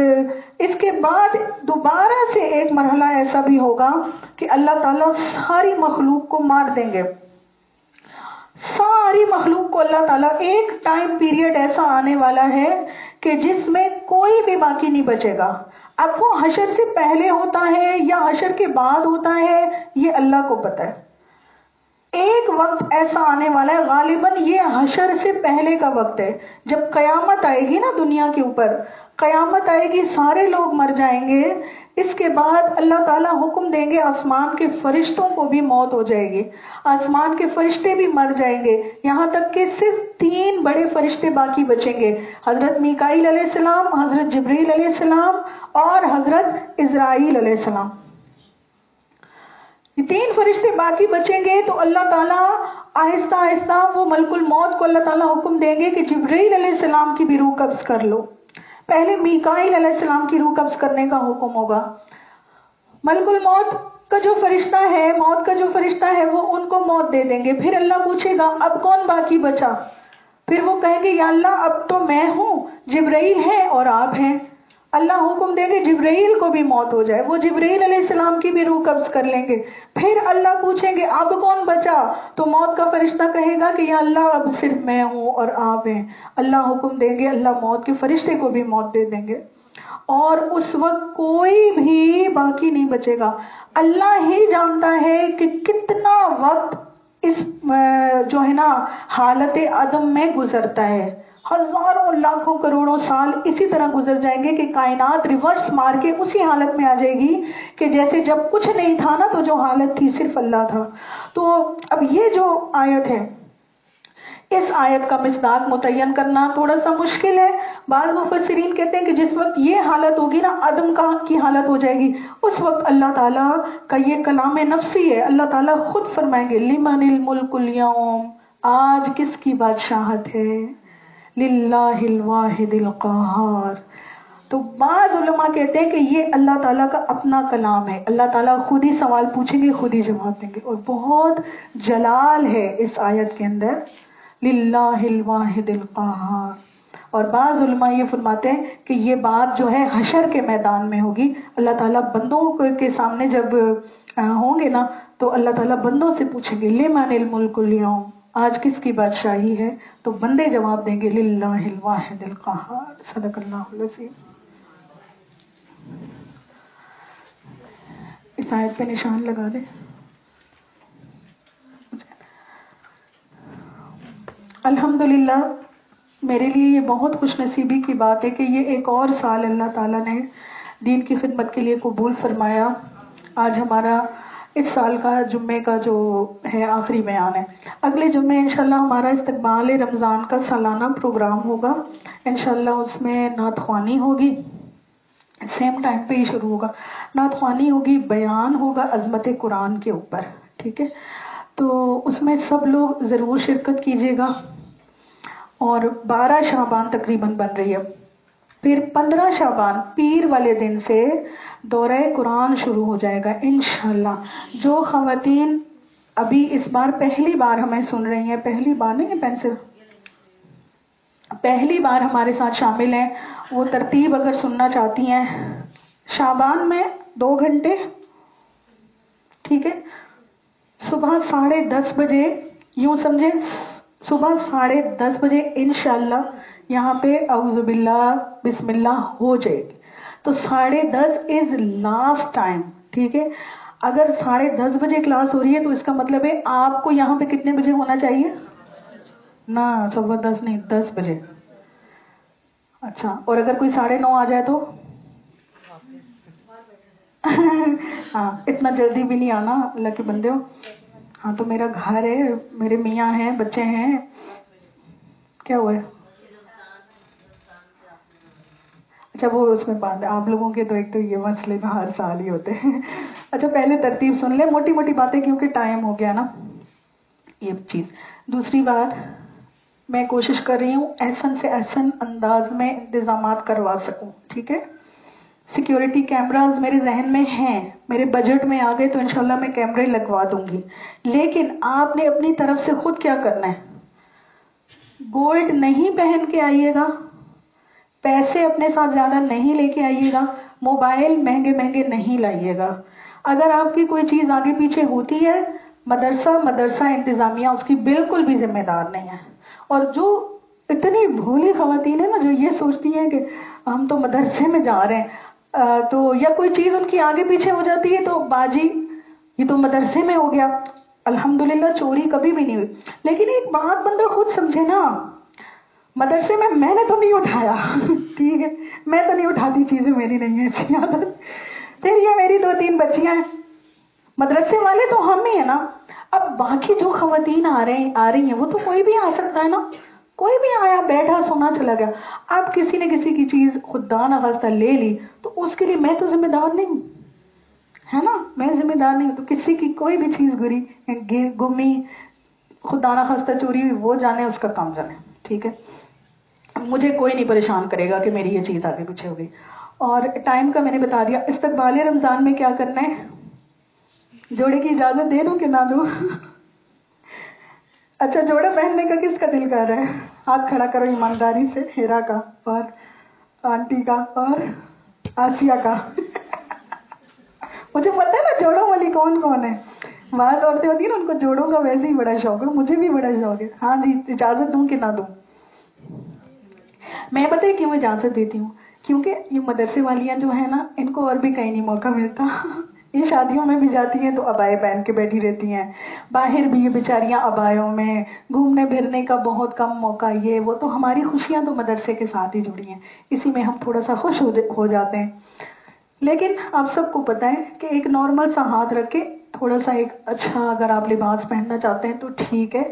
اس کے بعد دوبارہ سے ایک مرحلہ ایسا بھی ہوگا کہ اللہ تعالیٰ ساری مخلوق کو مار دیں گے. ساری مخلوق کو اللہ تعالیٰ، ایک ٹائم پیریڈ ایسا آنے والا ہے کہ جس میں کوئی بھی باقی نہیں بچے گا. اب وہ حشر سے پہلے ہوتا ہے یا حشر کے بعد ہوتا ہے یہ اللہ کو پتہ ہے. ایک وقت ایسا آنے والا ہے، غالباً یہ حشر سے پہلے کا وقت ہے، جب قیامت آئے گی نا دنیا کے اوپر، قیامت آئے گی، سارے لوگ مر جائیں گے. اس کے بعد اللہ تعالیٰ حکم دیں گے، آسمان کے فرشتوں کو بھی موت ہو جائے گی، آسمان کے فرشتے بھی مر جائیں گے، یہاں تک کہ صرف 3 بڑے فرشتے باقی بچیں گے، حضرت میکائیل علیہ السلام، حضرت جبریل علیہ السلام اور حضرت اسرائیل علیہ السلام. یہ 3 فرشتے باقی بچیں گے. تو اللہ تعالیٰ آہستہ آہستہ وہ ملک الموت کو اللہ تعالیٰ حکم دیں گے کہ جبریل علیہ السلام کی بھی روح قبض کر لو. پہلے میکائیل علیہ السلام کی روح قبض کرنے کا حکم ہوگا. ملک الموت کا جو فرشتہ ہے، موت کا جو فرشتہ ہے، وہ ان کو موت دے دیں گے. پھر اللہ پوچھے گا اب کون باقی بچا؟ پھر وہ کہیں گے یا اللہ اب تو میں ہوں، جبرائیل ہے اور آپ ہیں. اللہ حکم دیں گے جبرائیل کو بھی موت ہو جائے، وہ جبرائیل علیہ السلام کی بھی روح قبض کر لیں گے. پھر اللہ پوچھیں گے اب کون بچا؟ تو موت کا فرشتہ کہے گا کہ یا اللہ اب صرف میں ہوں اور آپ ہیں. اللہ حکم دیں گے، اللہ موت کے فرشتے کو بھی موت دے دیں گے، اور اس وقت کوئی بھی باقی نہیں بچے گا. اللہ ہی جانتا ہے کہ کتنا وقت اس جو ہے نا حالت عدم میں گزرتا ہے. ہزاروں لاکھوں کروڑوں سال اسی طرح گزر جائیں گے کہ کائنات ریورس مار کے اسی حالت میں آ جائے گی کہ جیسے جب کچھ نہیں تھا نا تو جو حالت تھی صرف اللہ تھا. تو اب یہ جو آیت ہے، اس آیت کا مصداق متعین کرنا تھوڑا سا مشکل ہے. بعض مفسرین کہتے ہیں کہ جس وقت یہ حالت ہوگی نا عدم کی حالت ہو جائے گی، اس وقت اللہ تعالیٰ کا یہ کلام نفسی ہے. اللہ تعالیٰ خود فرمائیں گے لمن الملک اليوم، آج کس کی بادشاہت ہے؟ للہ الواحد القہار. تو بعض علماء کہتے ہیں کہ یہ اللہ تعالیٰ کا اپنا کلام ہے، اللہ تعالیٰ خود ہی سوال پوچھیں گے، خود ہی جواب دیں گے. اور بہت جلال ہے اس آیت کے اندر، للہ الواحد القہار. اور بعض علماء یہ فرماتے ہیں کہ یہ بات جو ہے حشر کے میدان میں ہوگی. اللہ تعالیٰ بندوں کے سامنے جب ہوں گے نا تو اللہ تعالیٰ بندوں سے پوچھیں گے لمن الملک اليوم، آج کس کی بادشاہی ہے؟ تو بندے جواب دیں گے للہ الواحد القہار. صدق اللہ العظیم. اس آیت پہ نشان لگا دیں. الحمدللہ میرے لیے یہ بہت خوش نصیبی کی بات ہے کہ یہ ایک اور سال اللہ تعالیٰ نے دین کی خدمت کے لیے قبول فرمایا. آج ہمارا اس سال کا جمعے کا جو ہے آخری بیان ہے. اگلے جمعے انشاءاللہ ہمارا استقبال رمضان کا سالانہ پروگرام ہوگا. انشاءاللہ اس میں نعت خوانی ہوگی، سیم ٹائم پہ ہی شروع ہوگا. نعت خوانی ہوگی، بیان ہوگا عظمت قرآن کے اوپر. ٹھیک ہے، تو اس میں سب لوگ ضرور شرکت کیجیے گا. اور 12 شعبان تقریباً بن رہی ہے. پھر 15 شعبان پیر والے دن سے دورہ قرآن شروع ہو جائے گا انشاءاللہ. جو خواتین ابھی اس بار پہلی بار ہمیں سن رہی ہیں، پہلی بار نہیں ہے پینسل، پہلی بار ہمارے ساتھ شامل ہیں، وہ ترتیب اگر سننا چاہتی ہیں، شعبان میں 2 گھنٹے، ٹھیک ہے، صبح 10:30 بجے، یوں سمجھے صبح 10:30 بجے انشاءاللہ یہاں پہ اعوذ باللہ بسم اللہ ہو جائے گی. تو 10:30 از لاسٹ ٹائم. ٹھیک ہے، اگر 10:30 بجے کلاس ہو رہی ہے تو اس کا مطلب ہے آپ کو یہاں پہ کتنے بجے ہونا چاہیے؟ نہ 10:15 نہیں، 10 بجے. اچھا، اور اگر کوئی 9:30 آ جائے تو ہاں، اتنا جلدی بھی نہیں آنا اللہ کے بندے ہو. ہاں تو میرا گھر ہے، میرے میاں ہیں، بچے ہیں، کیا ہوا ہے؟ اچھا وہ اس میں بات ہے، آپ لوگوں کے تو ایک تو یہ مسئلے تو ہر سال ہی ہوتے ہیں. اچھا پہلے ترتیب سن لیں، موٹی موٹی باتیں، کیونکہ ٹائم ہو گیا نا. یہ چیز. دوسری بات، میں کوشش کر رہی ہوں احسن سے احسن انداز میں انتظامات کروا سکوں. ٹھیک ہے، سیکیورٹی کیمراز میرے ذہن میں ہیں، میرے بجٹ میں آ گئے تو انشاءاللہ میں کیمرے لگوا دوں گی. لیکن آپ نے اپنی طرف سے خود کیا کرنا ہے؟ گولڈ نہیں پہن کے آئیے گا، پیسے اپنے ساتھ زیادہ نہیں لے کے آئیے گا، موبائل مہنگے مہنگے نہیں لائیے گا. اگر آپ کی کوئی چیز آگے پیچھے ہوتی ہے، مدرسہ انتظامیہ اس کی بالکل بھی ذمہ دار نہیں ہے. اور جو اتنی بھولی خواتین ہیں نا، جو یہ سوچتی ہیں کہ ہم تو مدرسے میں جا رہے ہیں، تو یا کوئی چیز ان کی آگے پیچھے ہو جاتی ہے تو باجی یہ تو مدرسے میں ہو گیا. الحمدللہ چوری کبھی بھی نہیں ہوئی. لیکن ایک بات بندہ خود سمجھے نا، مدرسے میں نے تو نہیں اٹھایا، ٹھیک ہے، میں تو نہیں اٹھاتی چیزیں، میری نہیں ہے اچھی عادت. پھر یہ میری 2-3 بچیاں ہیں، مدرسے والے تو ہم ہی ہیں نا. اب باقی جو خواتین آ رہی ہیں، وہ تو کوئی بھی آ سکتا ہے نا، کوئی بھی آیا بیٹھا سونا چلا گیا. اب کسی نے کسی کی چیز خدا نہ خواستہ لے لی تو اس کے لیے میں تو ذمہ دار نہیں ہوں، ہے نا، میں ذمہ دار نہیں ہوں. تو کسی کی کوئی بھی چیز گمی، خدا نہ خواستہ چوری ہوئی، وہ جانے، اس کا کام جانے. ٹھیک ہے، مجھے کوئی نہیں پریشان کرے گا کہ میری یہ چیز آگے پیچھے ہو گئی. اور ٹائم کا میں نے بتا دیا. استقبال رمضان میں کیا کرنا ہے؟ جوڑے کی اجازت دے دوں کہ نہ دوں؟ اچھا، جوڑا پہننے کا کس کا دل کر رہا ہے؟ ہاتھ کھڑا کرو ایمانداری سے. ہیرا کا اور آنٹی کا اور آسیہ کا. مجھے پتا ہے نا جوڑوں والی کون کون ہے. بعض عورتیں ہوتی ہیں نا، ان کو جوڑوں کا ویسے ہی بڑا شوق ہے، مجھے بھی بڑا شوق ہے. ہاں جی، اجازت دوں کہ نہ دوں؟ میں پتہ ہے کیوں اجازت دیتی ہوں؟ کیونکہ یہ مدرسے والیاں جو ہیں نا، ان کو اور بھی کہیں نہیں موقع ملتا. یہ شادیوں میں بھی جاتی ہیں تو ابائے پہن کے بیٹھی رہتی ہیں، باہر بھی یہ بیچاریاں ابایوں میں، گھومنے پھرنے کا بہت کم موقع. یہ وہ تو ہماری خوشیاں تو مدرسے کے ساتھ ہی جڑی ہیں، اسی میں ہم تھوڑا سا خوش ہو جاتے ہیں. لیکن آپ سب کو پتہ ہے کہ ایک نارمل سا ہاتھ رکھ کے تھوڑا سا ایک اچھا اگر آپ لباس پہننا چاہتے ہیں تو ٹھیک ہے.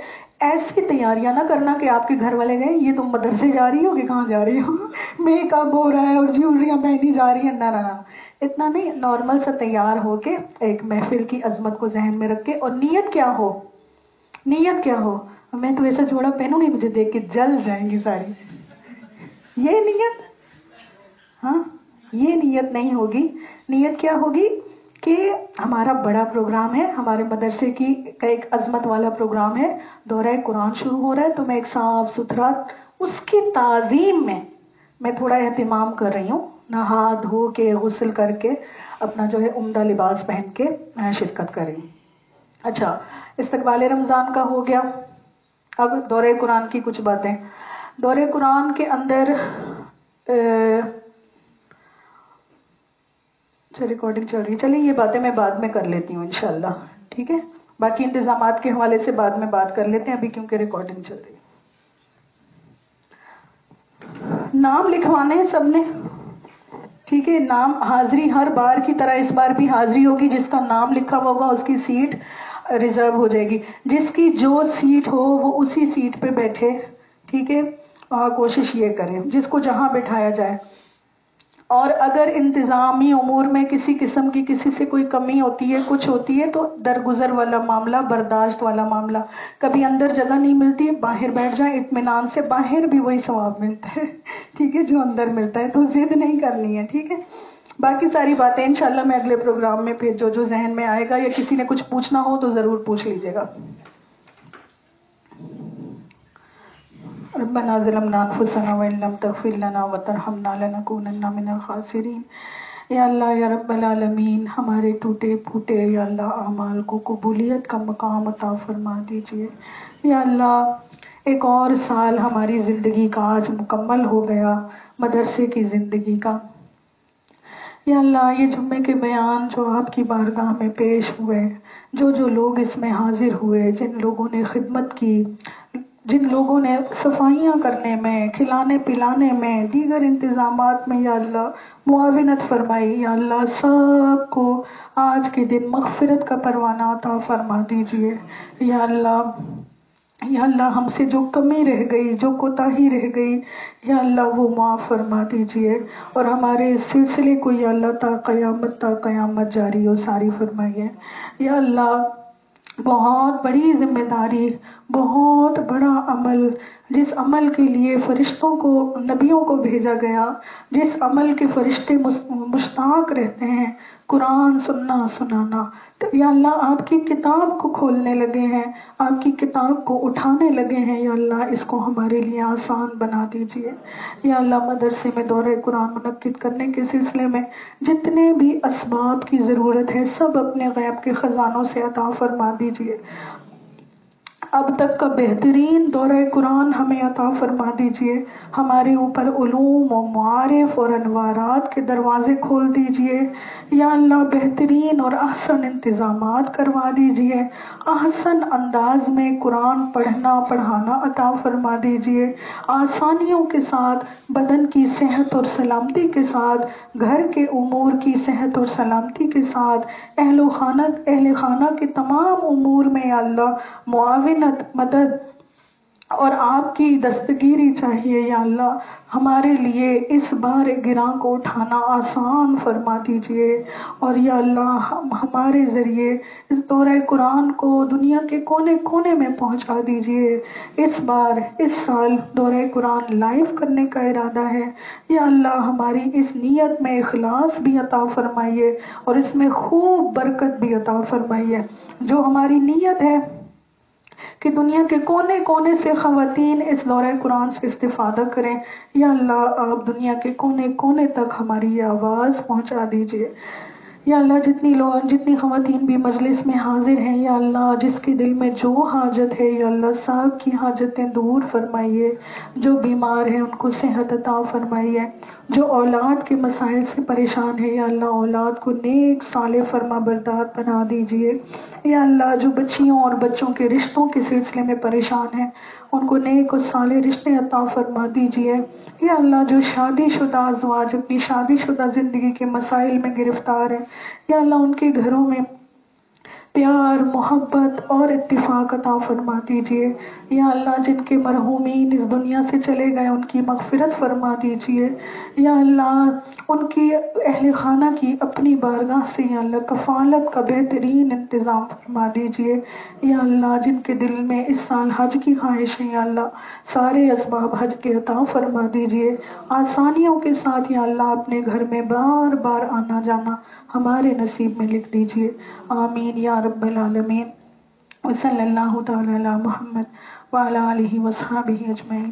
ایسی تیاریاں نہ کرنا کہ آپ کے گھر والے گئے یہ تم مدرسے جا رہی ہو کہ کہاں جا رہی ہو، میک اپ ہو رہا ہے اور جیولریاں پہنی جا رہی ہیں. نہ اتنا نہیں، نارمل سا تیار ہو کے ایک محفل کی عظمت کو ذہن میں رکھ کے. اور نیت کیا ہو؟ نیت کیا ہو؟ میں تو ایسا جوڑا پہنوں گی مجھے دیکھ کے جل جائیں گی ساری، یہ نیت. ہاں، یہ نیت نہیں ہوگی. نیت کیا ہوگی کہ ہمارا بڑا پروگرام ہے، ہمارے مدرسے کی ایک عظمت والا پروگرام ہے، دورہ قرآن شروع ہو رہا ہے. تو میں ایک صاف ستھرا اس کی تعظیم میں تھوڑا اہتمام کر رہی ہوں، نہا دھو کے غسل کر کے اپنا جو ہے عمدہ لباس پہن کے شرکت کر رہی ہوں. اچھا، استقبال رمضان کا ہو گیا. اب دورہ قرآن کی کچھ باتیں. دورہ قرآن کے اندر ریکارڈنگ چل رہی ہے، چلیے یہ باتیں میں بعد میں کر لیتی ہوں انشاءاللہ، ٹھیک ہے. باقی انتظامات کے حوالے سے بعد میں بات کر لیتے ہیں ابھی کیونکہ ریکارڈنگ چل رہی ہے. نام لکھوانے ہیں سب نے، ٹھیک ہے. نام حاضری ہر بار کی طرح اس بار بھی حاضری ہوگی. جس کا نام لکھا ہوا ہوگا اس کی سیٹ ریزرو ہو جائے گی. جس کی جو سیٹ ہو وہ اسی سیٹ پہ بیٹھے، ٹھیک ہے. اور کوشش یہ کریں جس کو جہاں بٹھایا جائے. اور اگر انتظامی امور میں کسی قسم کی کسی سے کوئی کمی ہوتی ہے، کچھ ہوتی ہے، تو درگزر والا معاملہ، برداشت والا معاملہ. کبھی اندر جگہ نہیں ملتی باہر بیٹھ جائیں اطمینان سے، باہر بھی وہی ثواب ملتا ہے، ٹھیک ہے، جو اندر ملتا ہے. تو ضد نہیں کرنی ہے، ٹھیک ہے. باقی ساری باتیں انشاءاللہ میں اگلے پروگرام میں پھر جو ذہن میں آئے گا یا کسی نے کچھ پوچھنا ہو تو ضرور پوچھ لیجیے گا. ربنا ظلمنا انفسنا وان لم تغفر لنا وترحمنا لنكونن من الخاسرین. یا اللہ یا رب العالمین، ہمارے ٹوٹے پھوٹے یا اللہ اعمال کو قبولیت کا مقام عطا فرما دیجیے. یا اللہ ایک اور سال ہماری زندگی کا آج مکمل ہو گیا، مدرسے کی زندگی کا. یا اللہ یہ جمعے کے بیان جو آپ کی بارگاہ میں پیش ہوئے، جو لوگ اس میں حاضر ہوئے، جن لوگوں نے خدمت کی، جن لوگوں نے صفائیاں کرنے میں، کھلانے پلانے میں، دیگر انتظامات میں یا اللہ معاونت فرمائی. یا اللہ سب کو آج کے دن مغفرت کا پروانہ عطا فرما دیجیے. یا اللہ ہم سے جو کمی رہ گئی، جو کوتاہی رہ گئی، یا اللہ وہ معاف فرما دیجیے. اور ہمارے اس سلسلے کو یا اللہ تا قیامت جاری و ساری فرمائیے. یا اللہ بہت بڑی ذمہ داری، بہت بڑا عمل، جس عمل کے لیے فرشتوں کو، نبیوں کو بھیجا گیا، جس عمل کے فرشتے مشتاق رہتے ہیں، قرآن سننا سنانا. تو یا اللہ آپ کی کتاب کو کھولنے لگے ہیں، آپ کی کتاب کو اٹھانے لگے ہیں. یا اللہ اس کو ہمارے لیے آسان بنا دیجیے. یا اللہ مدرسے میں دورہ قرآن منعقد کرنے کے سلسلے میں جتنے بھی اسباب کی ضرورت ہے سب اپنے غیب کے خزانوں سے عطا فرما دیجیے. اب تک کا بہترین دورہ قرآن ہمیں عطا فرما دیجیے. ہمارے اوپر علوم و معارف اور انوارات کے دروازے کھول دیجیے. یا اللہ بہترین اور احسن انتظامات کروا دیجیے. احسن انداز میں قرآن پڑھانا عطا فرما دیجیے. آسانیوں کے ساتھ، بدن کی صحت اور سلامتی کے ساتھ، گھر کے امور کی صحت اور سلامتی کے ساتھ، اہل خانہ کے تمام امور میں یا اللہ معاونت، مدد اور آپ کی دستگیری چاہیے. یا اللہ ہمارے لیے اس بار گراں کو اٹھانا آسان فرما دیجیے. اور یا اللہ ہمارے ذریعے اس دورہ قرآن کو دنیا کے کونے کونے میں پہنچا دیجیے. اس سال دورہ قرآن لائیو کرنے کا ارادہ ہے. یا اللہ ہماری اس نیت میں اخلاص بھی عطا فرمائیے اور اس میں خوب برکت بھی عطا فرمائیے. جو ہماری نیت ہے کہ دنیا کے کونے کونے سے خواتین اس دورہ قرآن سے استفادہ کریں، یا اللہ آپ دنیا کے کونے کونے تک ہماری یہ آواز پہنچا دیجیے. یا اللہ جتنی خواتین بھی مجلس میں حاضر ہیں، یا اللہ جس کے دل میں جو حاجت ہے یا اللہ سب کی حاجتیں دور فرمائیے. جو بیمار ہیں ان کو صحت عطا فرمائیے. جو اولاد کے مسائل سے پریشان ہے یا اللہ اولاد کو نیک صالح فرما بردار بنا دیجیے. یا اللہ جو بچیوں اور بچوں کے رشتوں کے سلسلے میں پریشان ہیں ان کو نیک اور صالح رشتے عطا فرما دیجیے. یا اللہ جو شادی شدہ ازواج اپنی شادی شدہ زندگی کے مسائل میں گرفتار ہیں، یا اللہ ان کے گھروں میں پیار، محبت اور اتفاق عطا فرما دیجیے. یا اللہ جن کے مرحومین اس دنیا سے چلے گئے ان کی مغفرت فرما دیجیے. یا اللہ ان کی اہل خانہ کی اپنی بارگاہ سے یا اللہ کفالت کا بہترین انتظام فرما دیجیے. یا اللہ جن کے دل میں اس سال حج کی خواہش ہے یا اللہ سارے اسباب حج کے عطا فرما دیجیے. آسانیوں کے ساتھ یا اللہ اپنے گھر میں بار بار آنا جانا ہمارے نصیب میں لکھ دیجیے. آمین یا رب العالمین. وصلی اللہ تعالی علی محمد وعلی آلہ وصحبہ اجمعین.